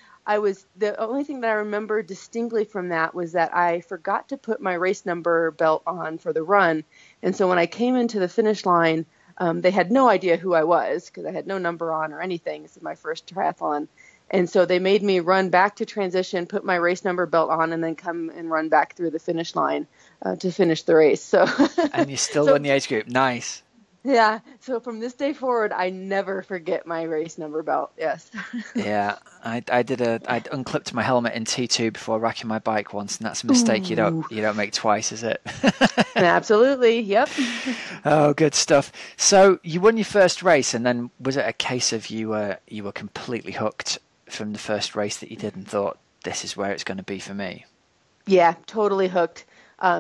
only thing that I remember distinctly from that was that I forgot to put my race number belt on for the run. And so when I came into the finish line, they had no idea who I was because I had no number on or anything. This is my first triathlon. And so they made me run back to transition, put my race number belt on, and then come and run back through the finish line to finish the race. So and you still won the age group. Nice. Yeah. So from this day forward, I never forget my race number belt. Yes. Yeah. I unclipped my helmet in T2 before racking my bike once, and that's a mistake you don't make twice, is it? Absolutely. Yep. Oh, good stuff. So you won your first race, and then was it a case of you were completely hooked from the first race that you did and thought, this is where it's going to be for me? Yeah, totally hooked.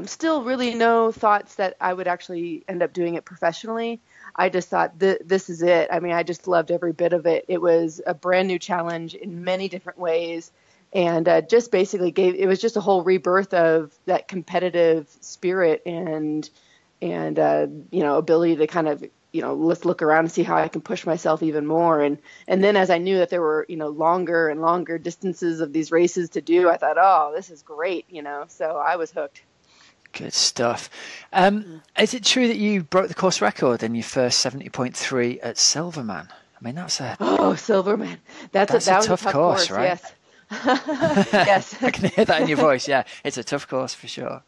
Still really no thoughts that I would actually end up doing it professionally. I just thought this is it. I mean, I just loved every bit of it. It was a brand new challenge in many different ways. And just basically it was just a whole rebirth of that competitive spirit and ability to kind of, let's look around and see how I can push myself even more. And then as I knew that there were, longer and longer distances of these races to do, I thought, oh, this is great, so I was hooked. Good stuff. Is it true that you broke the course record in your first 70.3 at Silverman? I mean, Silverman. That was a tough course, right? Yes. Yes. I can hear that in your voice. Yeah, it's a tough course for sure.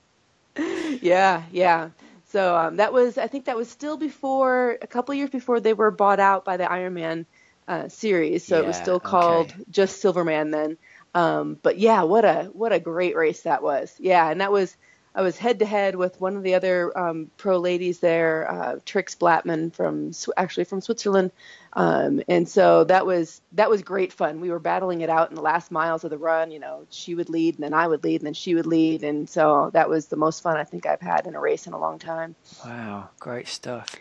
Yeah. So I think that was still a couple years before they were bought out by the Ironman series. So it was still called just Silverman then. But yeah, what a great race that was. Yeah, and that was I was head to head with one of the other pro ladies there, Trix Blattman from Switzerland, and so that was great fun. We were battling it out in the last miles of the run. She would lead, and then I would lead, and then she would lead, and so that was the most fun I think I've had in a race in a long time. Wow, great stuff.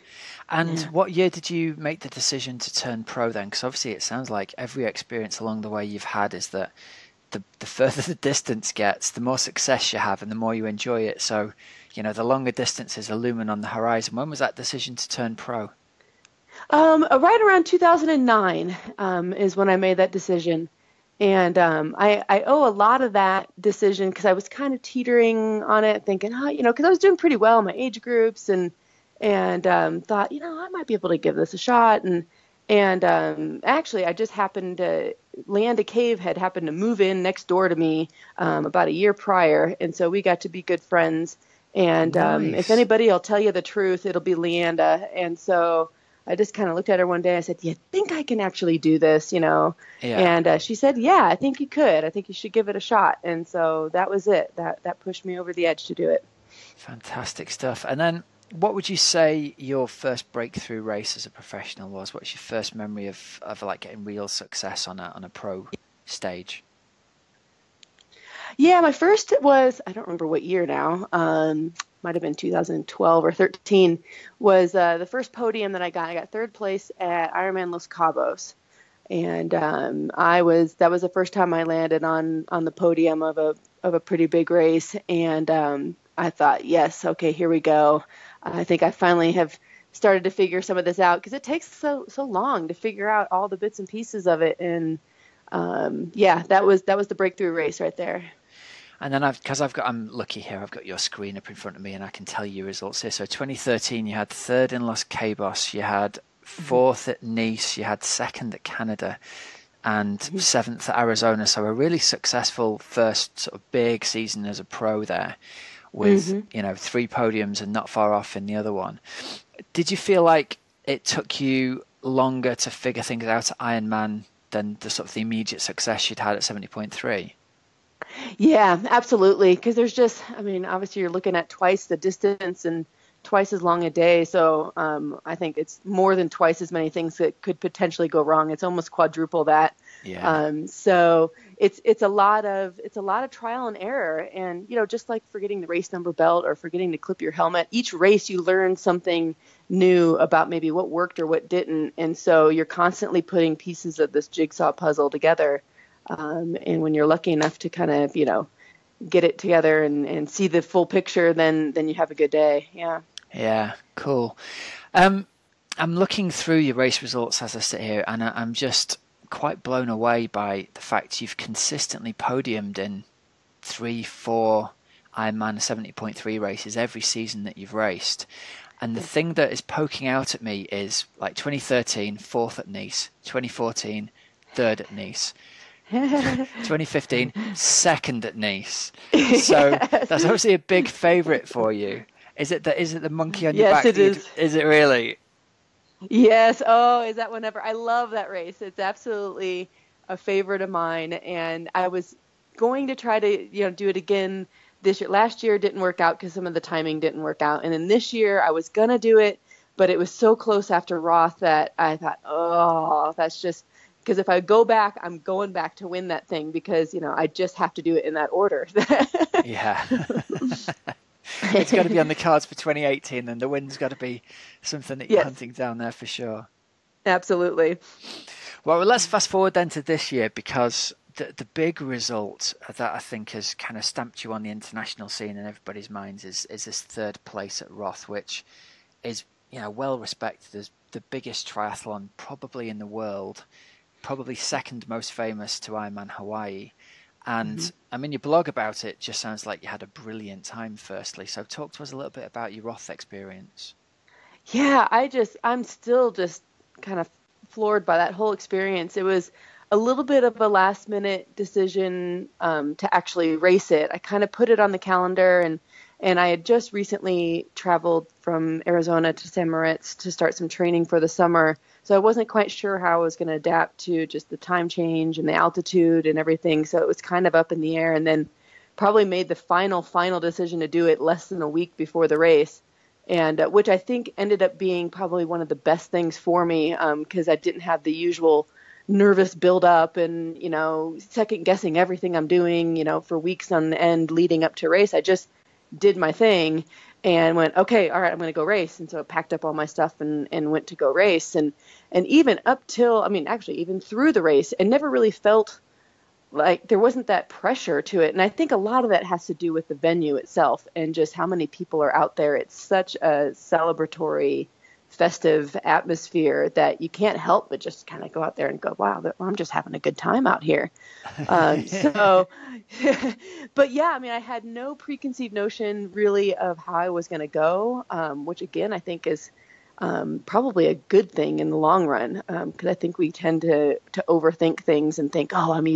And what year did you make the decision to turn pro then? Because obviously it sounds like every experience along the way you've had is that the further the distance gets, the more success you have and the more you enjoy it. So, the longer distances are looming on the horizon. When was that decision to turn pro? Right around 2009 is when I made that decision. And I owe a lot of that decision because I was kind of teetering on it, thinking, because I was doing pretty well in my age groups and thought, I might be able to give this a shot. And actually, I just happened to, Leanda Cave had happened to move in next door to me about a year prior. And so we got to be good friends. And Nice. If anybody will tell you the truth, it'll be Leanda. And so I just kind of looked at her one day. I said, do you think I can actually do this? Yeah. And she said, yeah, I think you could. I think you should give it a shot. And so that was it. That pushed me over the edge to do it. Fantastic stuff. And then what would you say your first breakthrough race as a professional was? What's your first memory of like getting real success on a pro stage? Yeah, my first was, I don't remember what year now, might have been 2012 or 13, was the first podium that I got. I got third place at Ironman Los Cabos. And that was the first time I landed on the podium of a pretty big race. And I thought, yes, okay, here we go. I think I finally have started to figure some of this out because it takes so long to figure out all the bits and pieces of it. And that was the breakthrough race right there. And then I'm lucky here, I've got your screen up in front of me and I can tell you results here. So 2013, you had third in Los Cabos, you had fourth at Nice, you had second at Canada and seventh at Arizona. So a really successful first sort of big season as a pro there with, 3 podiums and not far off in the other one. Did you feel like it took you longer to figure things out at Ironman than the immediate success you'd had at 70.3? Yeah, absolutely. Because there's just, obviously you're looking at twice the distance and twice as long a day. So I think it's more than twice as many things that could potentially go wrong. It's almost quadruple that. Yeah. So it's a lot of trial and error. And, just like forgetting the race number belt or forgetting to clip your helmet, each race you learn something new about maybe what worked or what didn't. And so you're constantly putting pieces of this jigsaw puzzle together. And when you're lucky enough to kind of, get it together and see the full picture, then you have a good day. Yeah. Yeah, cool. I'm looking through your race results as I sit here, and I'm just quite blown away by the fact you've consistently podiumed in 3-4 Ironman 70.3 races every season that you've raced. And the thing that is poking out at me is like 2013, fourth at Nice, 2014, third at Nice. 2015, second at Nice. So that's obviously a big favourite for you. Is it the monkey on your back? Yes, it is. Is it really? Yes. Oh, is that one ever? I love that race. It's absolutely a favorite of mine. And I was going to try to, do it again this year. Last year didn't work out because some of the timing didn't work out. And then this year I was going to do it, but it was so close after Roth that I thought, oh, that's just, because if I go back, I'm going back to win that thing because, I just have to do it in that order. Yeah. It's got to be on the cards for 2018, and the win's got to be something that you're hunting down there for sure. Absolutely. Well, let's fast forward then to this year, because the big result that I think has kind of stamped you on the international scene in everybody's minds is this third place at Roth, which is, well respected as the biggest triathlon probably in the world. Probably second most famous to Ironman Hawaii. And your blog about it just sounds like you had a brilliant time firstly. So talk to us a little bit about your Roth experience. Yeah, I'm still just kind of floored by that whole experience. It was a little bit of a last minute decision to actually race it. I kind of put it on the calendar and I had just recently traveled from Arizona to San Moritz to start some training for the summer. So I wasn't quite sure how I was going to adapt to just the time change and the altitude and everything. So it was kind of up in the air. And then probably made the final decision to do it less than a week before the race. And which I think ended up being probably one of the best things for me, because I didn't have the usual nervous build up and, second guessing everything I'm doing, for weeks on end leading up to race. I just did my thing and went, okay, all right, I'm going to go race. And so I packed up all my stuff and went to go race. And even up till, actually even through the race, I never really felt like there wasn't that pressure to it. And I think a lot of that has to do with the venue itself and just how many people are out there. It's such a celebratory, festive atmosphere that you can't help but just kind of go out there and go, wow, I'm just having a good time out here. But yeah, I had no preconceived notion really of how I was going to go, which again, I think is probably a good thing in the long run, because I think we tend to overthink things and think, oh, I'm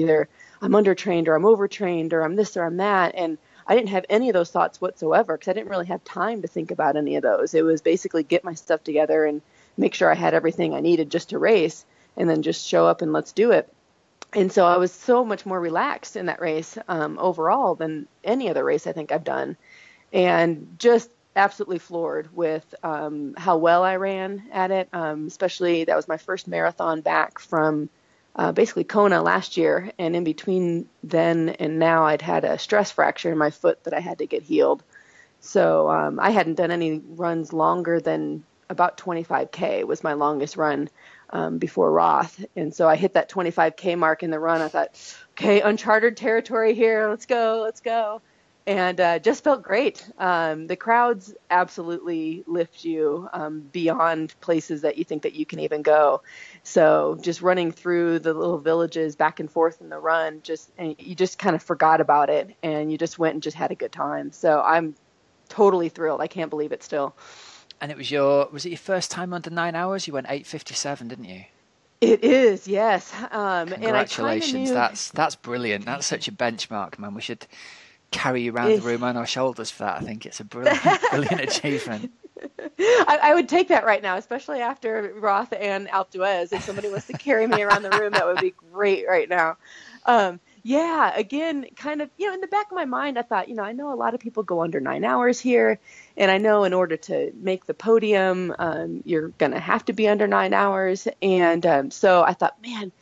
undertrained or I'm overtrained or I'm this or I'm that. And I didn't have any of those thoughts whatsoever because I didn't really have time to think about any of those. It was basically get my stuff together and make sure I had everything I needed just to race and then just show up and let's do it. And so I was so much more relaxed in that race overall than any other race I think I've done, and just absolutely floored with how well I ran at it. Especially that was my first marathon back from basically Kona last year. And in between then and now, I'd had a stress fracture in my foot that I had to get healed. So I hadn't done any runs longer than about 25K was my longest run before Roth. And so I hit that 25K mark in the run. I thought, okay, uncharted territory here. Let's go. And just felt great. The crowds absolutely lift you beyond places that you think that you can even go. So just running through the little villages back and forth in the run, you just kind of forgot about it, and you just went and just had a good time. So I'm totally thrilled. I can't believe it still. And was it your first time under 9 hours? You went 8:57, didn't you? It is, yes. Congratulations. And I that's brilliant. That's such a benchmark, man. We should carry you around the room on our shoulders for that. I think it's a brilliant achievement. I would take that right now, especially after Roth and Alpe d'Huez. If somebody wants to carry me around the room, that would be great right now. Yeah, again, kind of, in the back of my mind, I thought, I know a lot of people go under 9 hours here. And I know in order to make the podium, you're going to have to be under 9 hours. And so I thought, man,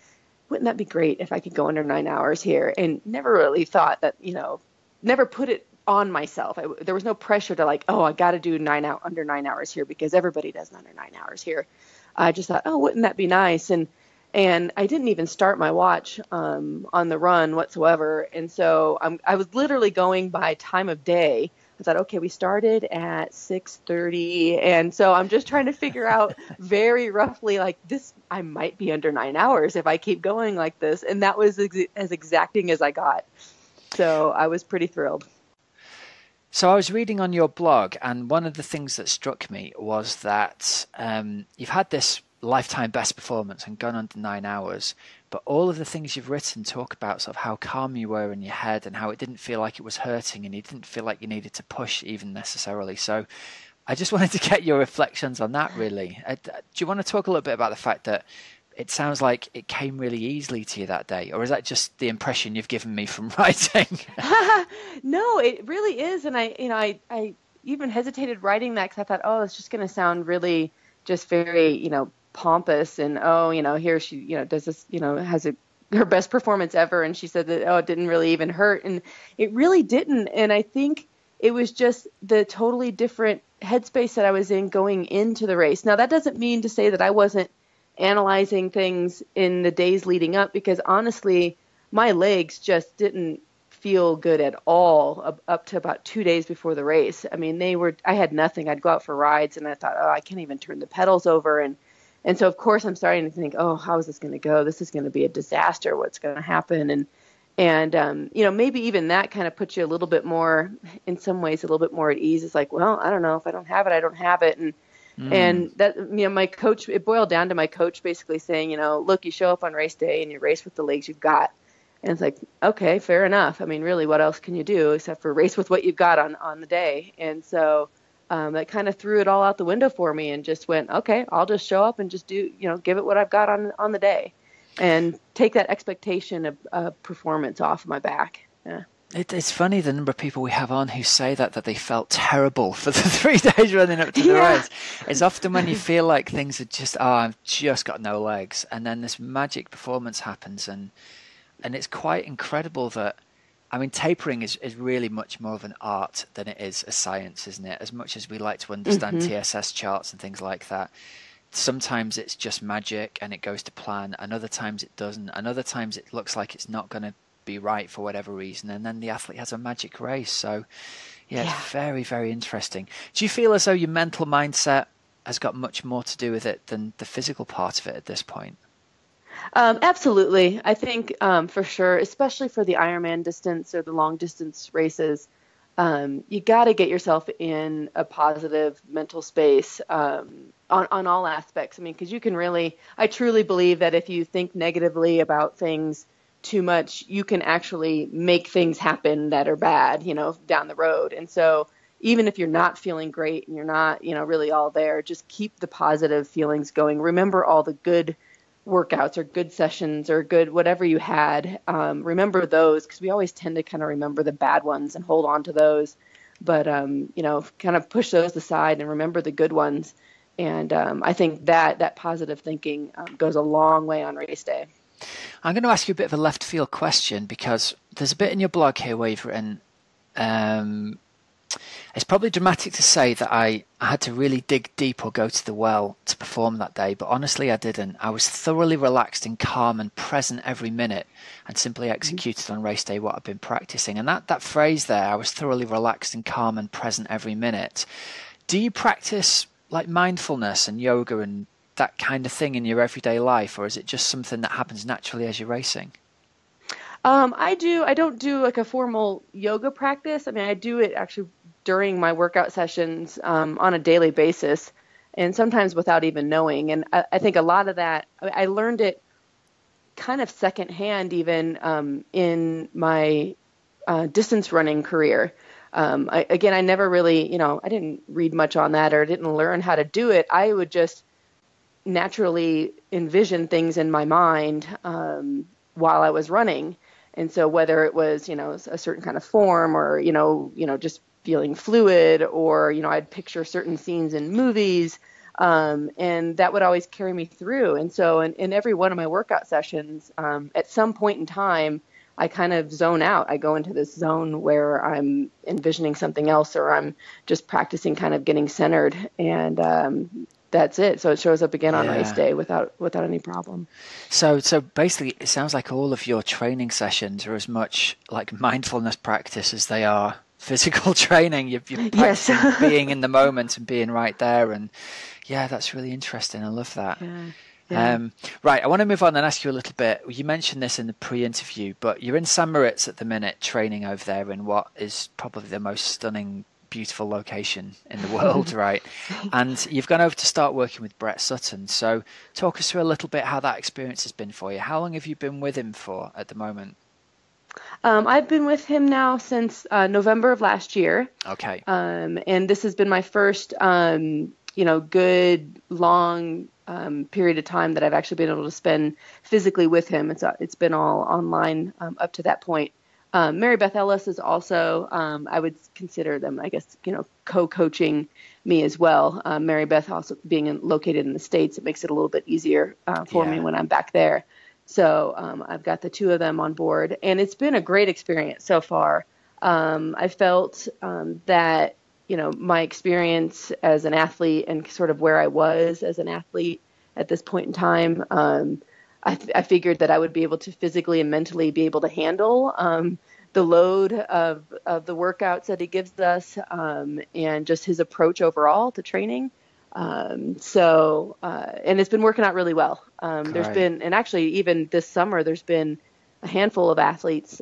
wouldn't that be great if I could go under 9 hours here? And never really thought that, never put it on myself. There was no pressure to like, oh, I got to do under 9 hours here because everybody does under 9 hours here. I just thought, oh, wouldn't that be nice? And I didn't even start my watch on the run whatsoever. And so I was literally going by time of day. I thought, okay, we started at 6:30. And so I'm just trying to figure out very roughly like this, I might be under 9 hours if I keep going like this. And that was as exacting as I got. So I was pretty thrilled. So I was reading on your blog, and one of the things that struck me was that you've had this lifetime best performance and gone under 9 hours, but all of the things you've written talk about sort of how calm you were in your head and how it didn't feel like it was hurting and you didn't feel like you needed to push even necessarily. So I just wanted to get your reflections on that, really. Do you want to talk a little bit about the fact that it sounds like it came really easily to you that day, or is that just the impression you've given me from writing? No, it really is. And I even hesitated writing that because I thought, oh, it's just going to sound really just very, pompous and, oh, here she, does this, has her best performance ever. And she said that, oh, it didn't really even hurt. And it really didn't. And I think it was just the totally different headspace that I was in going into the race. Now, that doesn't mean to say that I wasn't analyzing things in the days leading up, because honestly, my legs just didn't feel good at all up to about 2 days before the race. I had nothing. I'd go out for rides and I thought, oh, I can't even turn the pedals over. And so of course I'm starting to think, oh, how is this going to go? This is going to be a disaster. What's going to happen? And maybe even that kind of puts you a little bit more, in some ways, a little bit more at ease. It's like, well, I don't know. If I don't have it, I don't have it. And that, my coach, it boiled down to my coach basically saying, look, you show up on race day and you race with the legs you've got. And it's like, okay, fair enough. Really, what else can you do except for race with what you've got on the day? And so that kind of threw it all out the window for me and just went, okay, I'll just show up and just do, give it what I've got on the day and take that expectation of performance off my back. Yeah. It's funny the number of people we have on who say that they felt terrible for the 3 days running up to the race. It's often when you feel like things are just, I've just got no legs, and then this magic performance happens, and it's quite incredible that, I mean, tapering is really much more of an art than it is a science, isn't it? As much as we like to understand TSS charts and things like that, sometimes it's just magic and it goes to plan, and other times it doesn't, and other times it looks like it's not going to be right for whatever reason, and then the athlete has a magic race. So it's very, very interesting. Do you feel as though your mental mindset has got much more to do with it than the physical part of it at this point? Absolutely. I think for sure, especially for the Ironman distance or the long distance races, you got to get yourself in a positive mental space on all aspects. I mean, because you can really, I truly believe that if you think negatively about things too much, you can actually make things happen that are bad, down the road. And so even if you're not feeling great and you're not, really all there, just keep the positive feelings going. Remember all the good workouts or good sessions or good whatever you had. Remember those, because we always tend to kind of remember the bad ones and hold on to those. But, kind of push those aside and remember the good ones. And I think that positive thinking goes a long way on race day. I'm going to ask you a bit of a left field question, because there's a bit in your blog here where you've written, it's probably dramatic to say that I had to really dig deep or go to the well to perform that day, but honestly I didn't. I was thoroughly relaxed and calm and present every minute, and simply executed on race day what I've been practicing. And that phrase there, I was thoroughly relaxed and calm and present every minute. Do you practice like mindfulness and yoga and that kind of thing in your everyday life, or is it just something that happens naturally as you're racing? I don't do like a formal yoga practice. I mean, I do it actually during my workout sessions on a daily basis, and sometimes without even knowing. And I think a lot of that, I learned it kind of secondhand even in my distance running career. I never really, I didn't read much on that or didn't learn how to do it. I would just naturally envision things in my mind while I was running. And so whether it was, a certain kind of form or, just feeling fluid, or, I'd picture certain scenes in movies, and that would always carry me through. And so in every one of my workout sessions, at some point in time, I kind of zone out. I go into this zone where I'm envisioning something else, or I'm just practicing kind of getting centered, and that's it. So it shows up again on race day without any problem. So basically, it sounds like all of your training sessions are as much like mindfulness practice as they are physical training. You're practicing being in the moment and being right there. And that's really interesting. I love that. Yeah. Right, I want to move on and ask you a little bit. You mentioned this in the pre-interview, but you're in St. Moritz at the minute, training over there in what is probably the most stunning, beautiful location in the world, right? And you've gone over to start working with Brett Sutton. So talk us through a little bit how that experience has been for you. How long have you been with him for at the moment? I've been with him now since November of last year. Okay. And this has been my first, good long period of time that I've actually been able to spend physically with him. It's been all online up to that point. Mary Beth Ellis is also, I would consider them, I guess, co-coaching me as well. Mary Beth also being located in the States, it makes it a little bit easier for me when I'm back there. So I've got the two of them on board, and it's been a great experience so far. I felt that, my experience as an athlete and sort of where I was as an athlete at this point in time, I figured that I would be able to physically and mentally be able to handle the load of the workouts that he gives us, and just his approach overall to training. And it's been working out really well. There's been, and actually even this summer, there's been a handful of athletes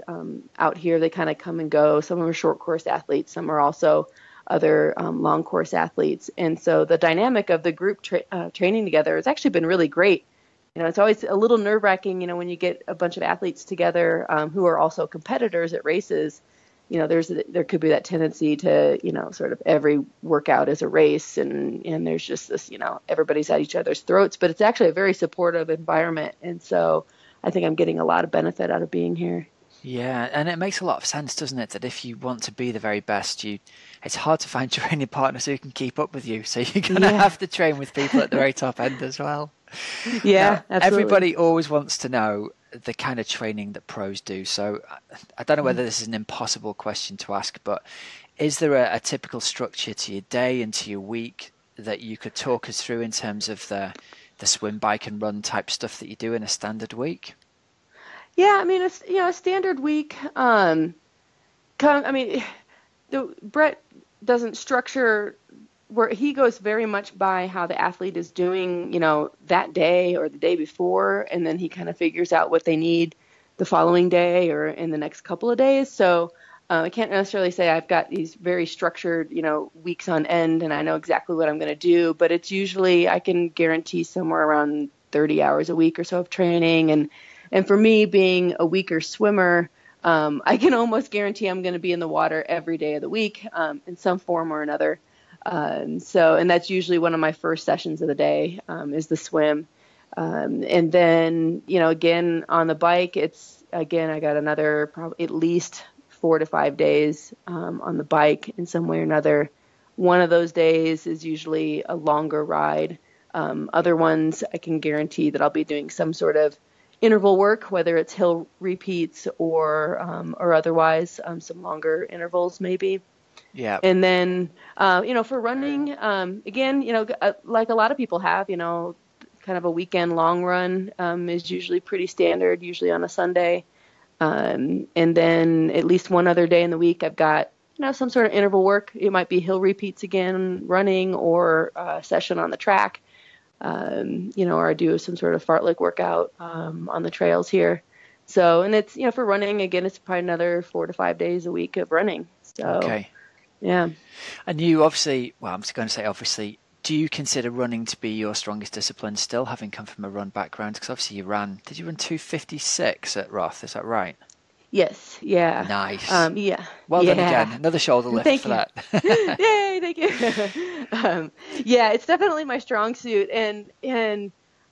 out here. They kind of come and go. Some are short course athletes. Some are also other long course athletes. And so the dynamic of the group training together has actually been really great. It's always a little nerve-wracking, when you get a bunch of athletes together who are also competitors at races. There could be that tendency to, sort of every workout is a race, and there's just this, everybody's at each other's throats. But it's actually a very supportive environment, and so I think I'm getting a lot of benefit out of being here. Yeah, and it makes a lot of sense, doesn't it, that if you want to be the very best, it's hard to find training partners who can keep up with you. So you're going to have to train with people at the very top end as well. Yeah, now, absolutely. Everybody always wants to know the kind of training that pros do. So I don't know whether this is an impossible question to ask, but is there a typical structure to your day and to your week that you could talk us through in terms of the swim, bike and run type stuff that you do in a standard week? Yeah, I mean, it's, a standard week. Brett doesn't structure where he goes very much by how the athlete is doing, that day or the day before, and then he kind of figures out what they need the following day or in the next couple of days. So I can't necessarily say I've got these very structured, weeks on end and I know exactly what I'm going to do, but it's usually I can guarantee somewhere around 30 hours a week or so of training. And for me, being a weaker swimmer, I can almost guarantee I'm going to be in the water every day of the week in some form or another. And that's usually one of my first sessions of the day is the swim. And then, again, on the bike, I got another probably at least 4 to 5 days on the bike in some way or another. One of those days is usually a longer ride. Other ones, I can guarantee that I'll be doing some sort of interval work, whether it's hill repeats or otherwise, some longer intervals maybe. Yeah. And then, for running, again, like a lot of people have, kind of a weekend long run is usually pretty standard, usually on a Sunday. And then at least one other day in the week, I've got, some sort of interval work. It might be hill repeats again, running, or a session on the track. Or I do some sort of fartlek workout on the trails here. So, and it's, for running, again, it's probably another 4 to 5 days a week of running. So, okay. Yeah. And you obviously, I'm just going to say obviously, do you consider running to be your strongest discipline still, having come from a run background? Because obviously did you run 2:56 at Roth? Is that right? Yes. Yeah. Nice. Yeah. Well done again. Another shoulder lift Thank for you. that. Yay, thank you. Yeah, it's definitely my strong suit, and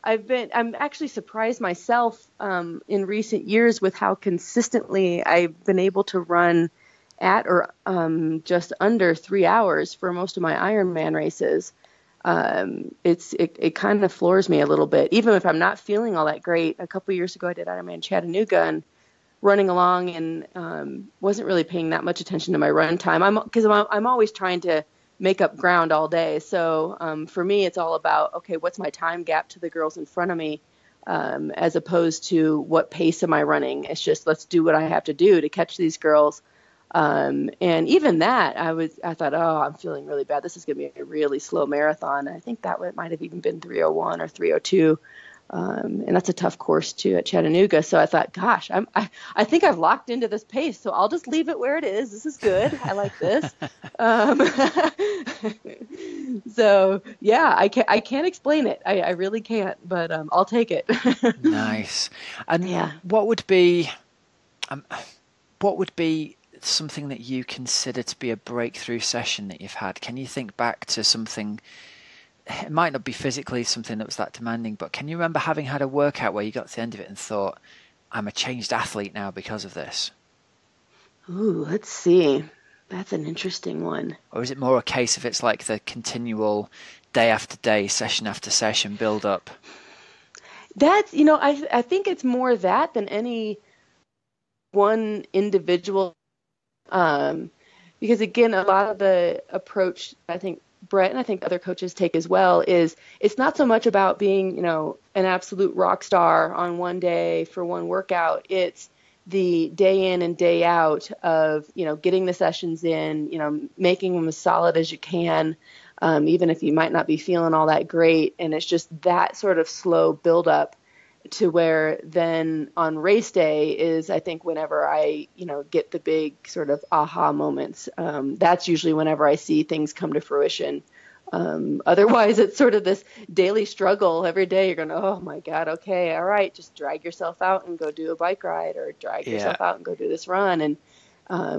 I'm actually surprised myself in recent years with how consistently I've been able to run at or just under 3 hours for most of my Ironman races. It kind of floors me a little bit, even if I'm not feeling all that great. A couple years ago, I did Ironman Chattanooga and running along and wasn't really paying that much attention to my run time. I'm always trying to make up ground all day. So for me, it's all about, okay, what's my time gap to the girls in front of me, as opposed to what pace am I running? It's just, let's do what I have to do to catch these girls. And even that, I thought, oh, I'm feeling really bad. This is going to be a really slow marathon. I think that might have even been 3:01 or 3:02. And that's a tough course too at Chattanooga. So I thought, gosh, I think I've locked into this pace, so I'll just leave it where it is. This is good. I like this. So yeah, I can't explain it. I really can't, but I'll take it. Nice. And yeah. What would be something that you consider to be a breakthrough session that you've had? Can you think back to something? It might not be physically something that was that demanding, but can you remember having had a workout where you got to the end of it and thought, I'm a changed athlete now because of this? Ooh, let's see. That's an interesting one. Or is it more a case of it's like the continual day after day, session after session build up? That's, I think it's more that than any one individual. Because again, a lot of the approach, I think Brett and I think other coaches take as well, is it's not so much about being, an absolute rock star on one day for one workout. It's the day in and day out of, getting the sessions in, making them as solid as you can, even if you might not be feeling all that great. And it's just that sort of slow buildup to where then on race day is, I think, whenever I, get the big sort of aha moments. That's usually whenever I see things come to fruition. Otherwise, it's sort of this daily struggle. Every day you're going, oh my God, okay, all right, just drag yourself out and go do a bike ride, or drag yourself out and go do this run. And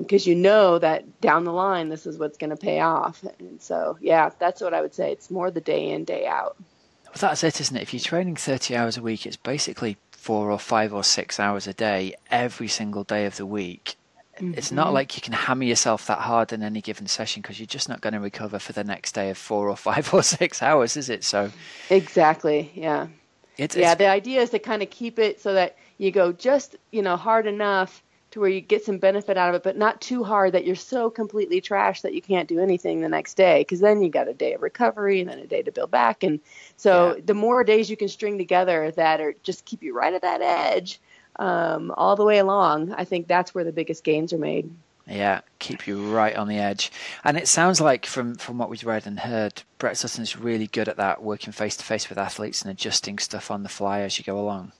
because that down the line, this is what's going to pay off. And so, yeah, that's what I would say. It's more the day in, day out. Well, that's it, isn't it? If you're training 30 hours a week, it's basically 4 or 5 or 6 hours a day every single day of the week, it's not like you can hammer yourself that hard in any given session, because you're just not going to recover for the next day of 4 or 5 or 6 hours, is it? So exactly, yeah. The idea is to kind of keep it so that you go just, hard enough to where you get some benefit out of it, but not too hard that you're so completely trashed that you can't do anything the next day, because then you got a day of recovery and then a day to build back. And so the more days you can string together that are just keep you right at that edge, all the way along, I think that's where the biggest gains are made. Yeah, keep you right on the edge. And it sounds like from what we've read and heard, Brett Sutton's really good at that, working face-to-face with athletes and adjusting stuff on the fly as you go along.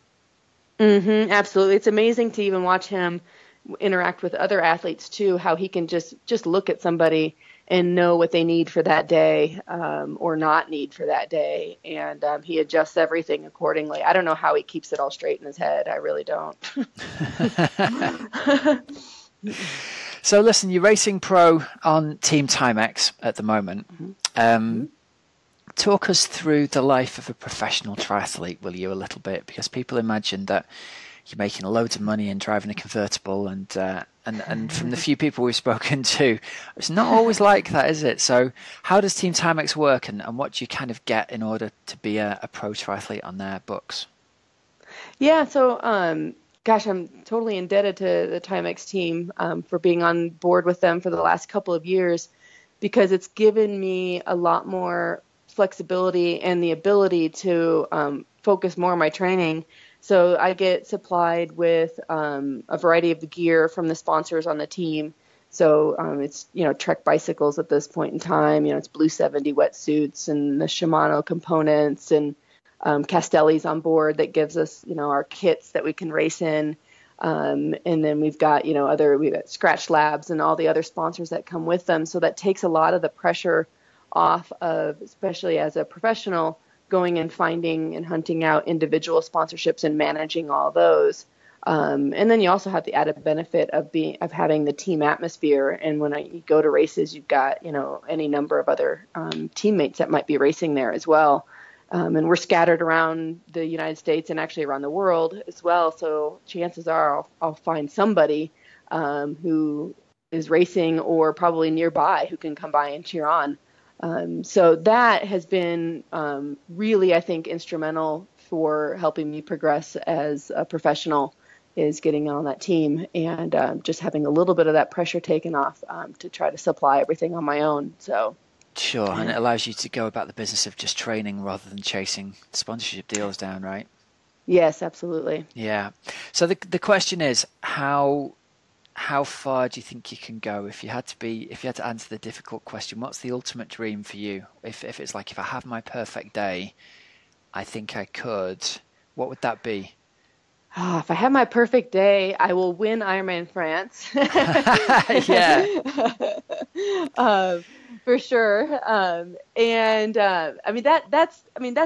Absolutely. It's amazing to even watch him interact with other athletes too, how he can just look at somebody and know what they need for that day, or not need for that day. And he adjusts everything accordingly. I don't know how he keeps it all straight in his head. I really don't. So listen, you're racing pro on Team Timex at the moment. Talk us through the life of a professional triathlete, will you, a little bit? Because people imagine that you're making loads of money and driving a convertible, and from the few people we've spoken to, it's not always like that, is it? So how does Team Timex work, and what do you kind of get in order to be a pro triathlete on their books? Yeah, so gosh, I'm totally indebted to the Timex team for being on board with them for the last couple of years, because it's given me a lot more flexibility and the ability to focus more on my training. So I get supplied with a variety of the gear from the sponsors on the team. So it's, Trek bicycles at this point in time. It's Blue 70 wetsuits and the Shimano components, and Castelli's on board that gives us, our kits that we can race in. And then we've got, we've got Scratch Labs and all the other sponsors that come with them. So that takes a lot of the pressure off of, especially as a professional, going and finding and hunting out individual sponsorships and managing all those. And then you also have the added benefit of having the team atmosphere. And when you go to races, you've got, any number of other teammates that might be racing there as well. And we're scattered around the United States and actually around the world as well. So chances are I'll find somebody who is racing or probably nearby who can come by and cheer on. So that has been really, I think, instrumental for helping me progress as a professional, is getting on that team and just having a little bit of that pressure taken off to try to supply everything on my own. So sure, and it allows you to go about the business of just training rather than chasing sponsorship deals down, right? Yes, absolutely. Yeah. So the question is, how far do you think you can go? If you had to answer the difficult question, what's the ultimate dream for you? If it's like, if I have my perfect day, I think I could, what would that be? If I have my perfect day, I will win Ironman France. Yeah. For sure. That's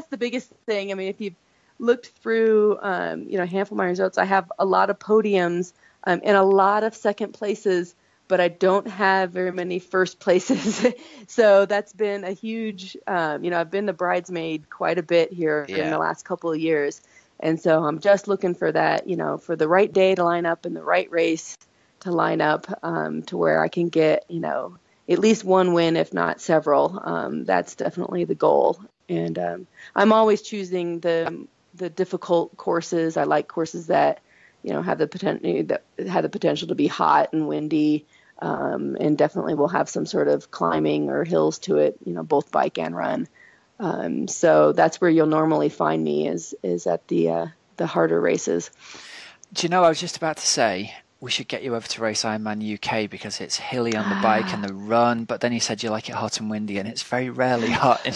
the biggest thing. I mean, if you've looked through, a handful of my results, I have a lot of podiums and a lot of second places, but I don't have very many first places. So that's been a huge, I've been the bridesmaid quite a bit here in the last couple of years. And so I'm just looking for that, for the right day to line up and the right race to line up to where I can get, at least one win, if not several. That's definitely the goal. And I'm always choosing the difficult courses. I like courses that, have the potential to be hot and windy, and definitely will have some sort of climbing or hills to it, both bike and run. So that's where you'll normally find me is at the harder races. Do you know, I was just about to say we should get you over to race Ironman UK because it's hilly on the bike and the run, but then you said you like it hot and windy, and it's very rarely hot in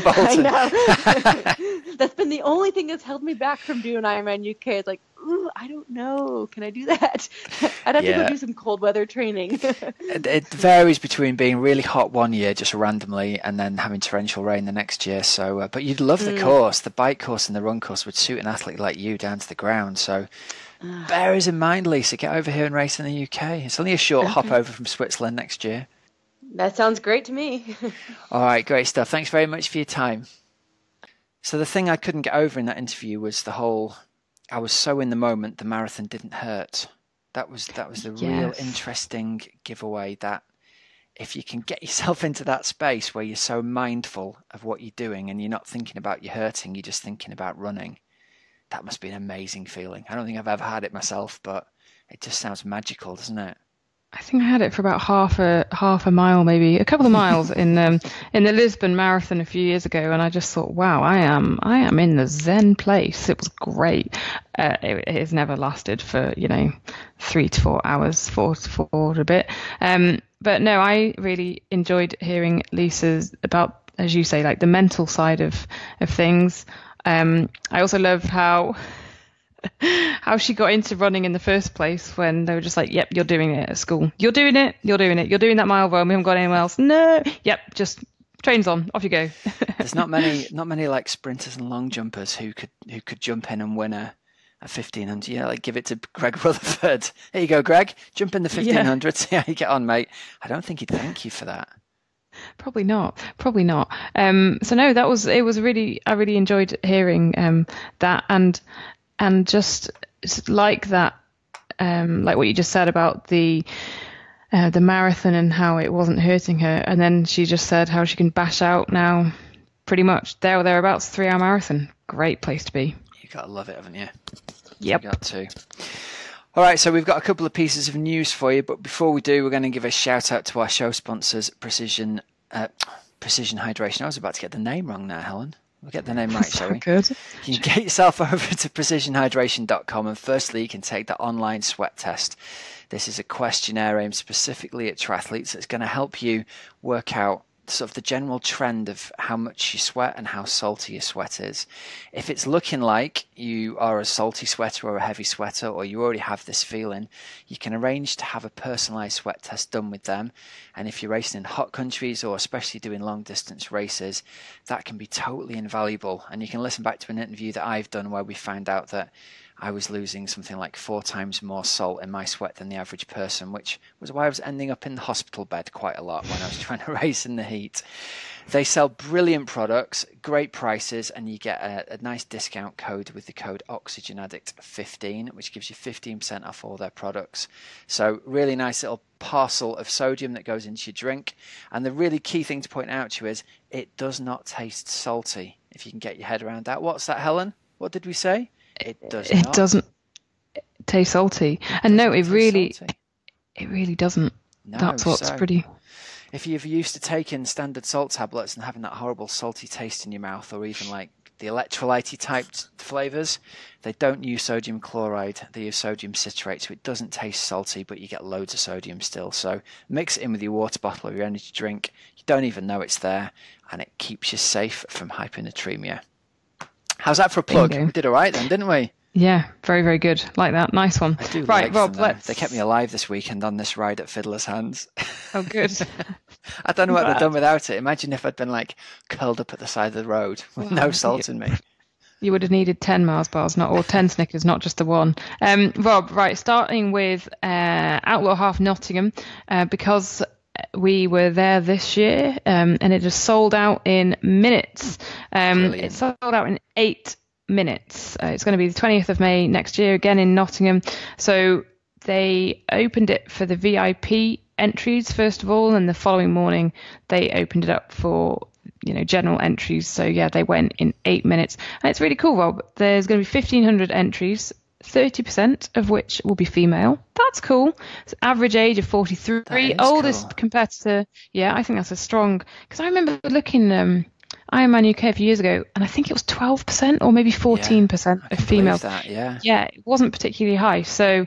Bolton. I know. That's been the only thing that's held me back from doing Ironman UK. It's like, ooh, I don't know. Can I do that? I'd have to go do some cold weather training. It varies between being really hot one year, just randomly, and then having torrential rain the next year. So, but you'd love the course. The bike course and the run course would suit an athlete like you down to the ground. So bear us in mind, Lisa. Get over here and race in the UK. It's only a short hop over from Switzerland next year. That sounds great to me. All right, great stuff. Thanks very much for your time. So the thing I couldn't get over in that interview was the whole I was so in the moment, the marathon didn't hurt. That was the real interesting giveaway, that if you can get yourself into that space where you're so mindful of what you're doing and you're not thinking about you hurting, you're just thinking about running, that must be an amazing feeling. I don't think I've ever had it myself, but it just sounds magical, doesn't it? I think I had it for about half a mile, maybe a couple of miles in the Lisbon Marathon a few years ago, and I just thought, wow, I am in the Zen place. It was great. It has never lasted for 3 to 4 hours, four a bit. But no, I really enjoyed hearing Lisa's about, as you say, like the mental side of things. I also love how she got into running in the first place, when they were just like, yep, you're doing it at school. You're doing it. You're doing that mile run. We haven't got anywhere else. No. Yep. Just trains on. Off you go. There's not many like sprinters and long jumpers who could jump in and win a 1500. Like give it to Greg Rutherford. Here you go, Greg. Jump in the 1500. See how you get on, mate. I don't think he'd thank you for that. Probably not. So no, it was really, I really enjoyed hearing that, and just like that, like what you just said about the marathon and how it wasn't hurting her, and then she just said how she can bash out now, pretty much there or thereabouts, 3-hour marathon. Great place to be. You gotta love it, haven't you? Yep. You got to. All right, so we've got a couple of pieces of news for you, but before we do, we're going to give a shout out to our show sponsors, Precision Hydration. I was about to get the name wrong now, Helen. We'll get the name right, shall we? Good. You can get yourself over to precisionhydration.com, and firstly, you can take the online sweat test. This is a questionnaire aimed specifically at triathletes that's going to help you work out sort of the general trend of how much you sweat and how salty your sweat is. If it's looking like you are a salty sweater or a heavy sweater, or you already have this feeling, you can arrange to have a personalized sweat test done with them. And if you're racing in hot countries, or especially doing long distance races, that can be totally invaluable. And you can listen back to an interview that I've done where we found out that I was losing something like 4 times more salt in my sweat than the average person, which was why I was ending up in the hospital bed quite a lot when I was trying to race in the heat. They sell brilliant products, great prices, and you get a nice discount code with the code Oxygenaddict15, which gives you 15% off all their products. So really nice little parcel of sodium that goes into your drink. And the really key thing to point out to you is it does not taste salty, if you can get your head around that. What's that, Helen? What did we say? It doesn't taste salty, and no, it really doesn't. No, that's what's pretty. If you're used to taking standard salt tablets and having that horrible salty taste in your mouth, or even like the electrolyte type flavors, they don't use sodium chloride, they use sodium citrate, so it doesn't taste salty, but you get loads of sodium still. So mix it in with your water bottle or your energy drink. You don't even know it's there, and it keeps you safe from hyponatremia. How's that for a plug? Bingo. We did all right then, didn't we? Yeah, very, very good. Like that. Nice one. I do right, like Rob, them, they kept me alive this weekend on this ride at Fiddler's Hands. Oh, good. I don't know what they'd done without it. Imagine if I'd been like curled up at the side of the road with no salt in me. You would have needed 10 Mars bars, or 10 Snickers, not just the one. Rob, right, starting with Outlaw Half Nottingham, because we were there this year, and it just sold out in minutes. It sold out in 8 minutes. It's going to be the 20th of May next year, again in Nottingham. So they opened it for the VIP entries first of all, and the following morning they opened it up for general entries. So yeah, they went in 8 minutes, and it's really cool, Rob. There's going to be 1,500 entries, 30% of which will be female. That's cool. It's average age of 43. Oldest cool. Competitor. Yeah, I think that's a strong, because I remember looking Ironman UK a few years ago, and I think it was 12% or maybe 14% of female. That, yeah, it wasn't particularly high. So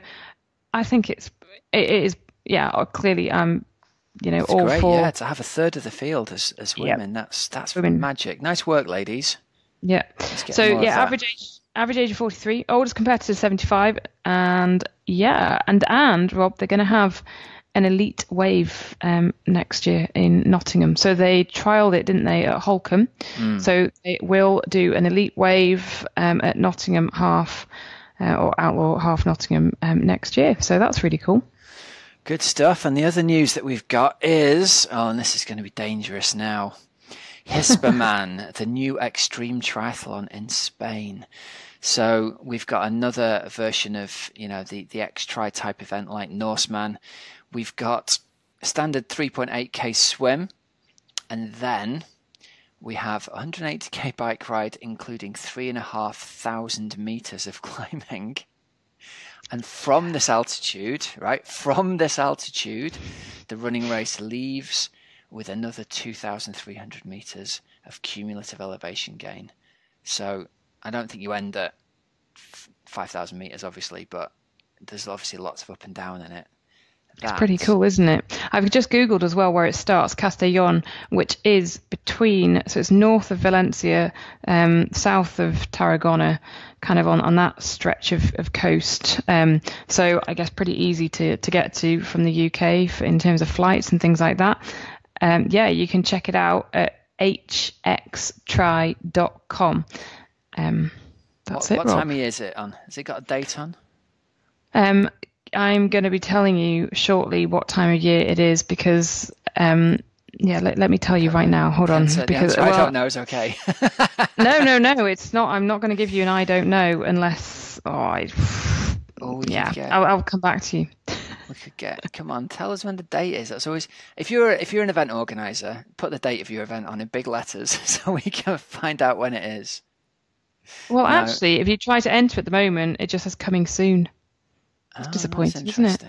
I think it is. Yeah, clearly, it's all great, for. Yeah, to have a third of the field as women. Yep. That's women. Magic. Nice work, ladies. Yeah. So yeah, average age of 43, oldest competitor 75, and Rob, they're going to have an elite wave next year in Nottingham. So they trialled it, didn't they, at Holcombe? So they will do an elite wave at Nottingham Half or Outlaw Half Nottingham next year. So that's really cool. Good stuff. And the other news that we've got is, and this is going to be dangerous now, Hisperman, the new extreme triathlon in Spain. So we've got another version of, the X-Tri type event like Norseman. We've got a standard 3.8k swim, and then we have a 180k bike ride, including 3,500 meters of climbing. And from this altitude, the running race leaves with another 2,300 meters of cumulative elevation gain. So I don't think you end at 5,000 meters, obviously, but there's obviously lots of up and down in it. It's pretty cool, isn't it? I've just Googled as well where it starts, Castellón, which is between, so it's north of Valencia, south of Tarragona, kind of on that stretch of coast. So I guess pretty easy to get to from the UK in terms of flights and things like that. You can check it out at hxtri.com. That's it. What time of year is it on? Has it got a date on? I'm going to be telling you shortly what time of year it is because, let me tell you right now. Hold on. Because I don't know. It's okay. No, it's not. I'm not going to give you an I don't know unless. I'll come back to you. We could get. Come on, tell us when the date is. That's always. If you're an event organizer, put the date of your event on in big letters so we can find out when it is. Well, actually, if you try to enter at the moment, it just says coming soon. It's disappointing, isn't it?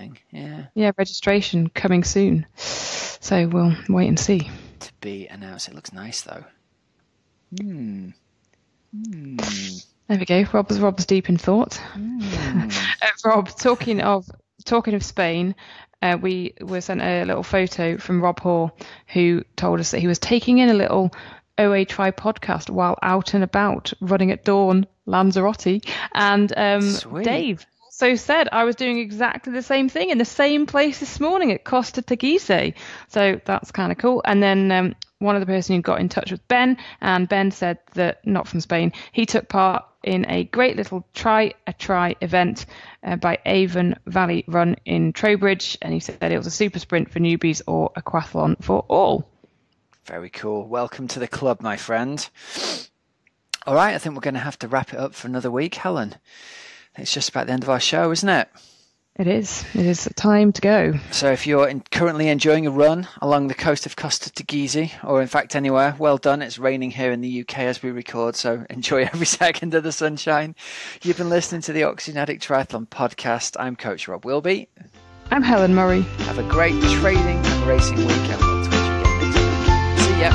Yeah, registration coming soon. So we'll wait and see. To be announced. It looks nice though. There we go. Rob's deep in thought. Rob, talking of Spain, we were sent a little photo from Rob Hall, who told us that he was taking in a little OA Tri podcast while out and about running at dawn, Lanzarote, and Dave. So said I was doing exactly the same thing in the same place this morning at Costa Teguise. So that's kind of cool. And then one of the person who got in touch with Ben, and Ben said that, not from Spain, he took part in a great little Try a Tri event by Avon Valley Run in Trowbridge. And he said that it was a super sprint for newbies or a aquathlon for all. Very cool. Welcome to the club, my friend. All right, I think we're going to have to wrap it up for another week, Helen. It's just about the end of our show, isn't it? It is. It is time to go. So if you're currently enjoying a run along the coast of Costa Teguise, or in fact anywhere, well done. It's raining here in the UK as we record, so enjoy every second of the sunshine. You've been listening to the Oxygenaddict Triathlon Podcast. I'm Coach Rob Wilby. I'm Helen Murray. Have a great training and racing weekend. We'll talk to you again next week. See ya.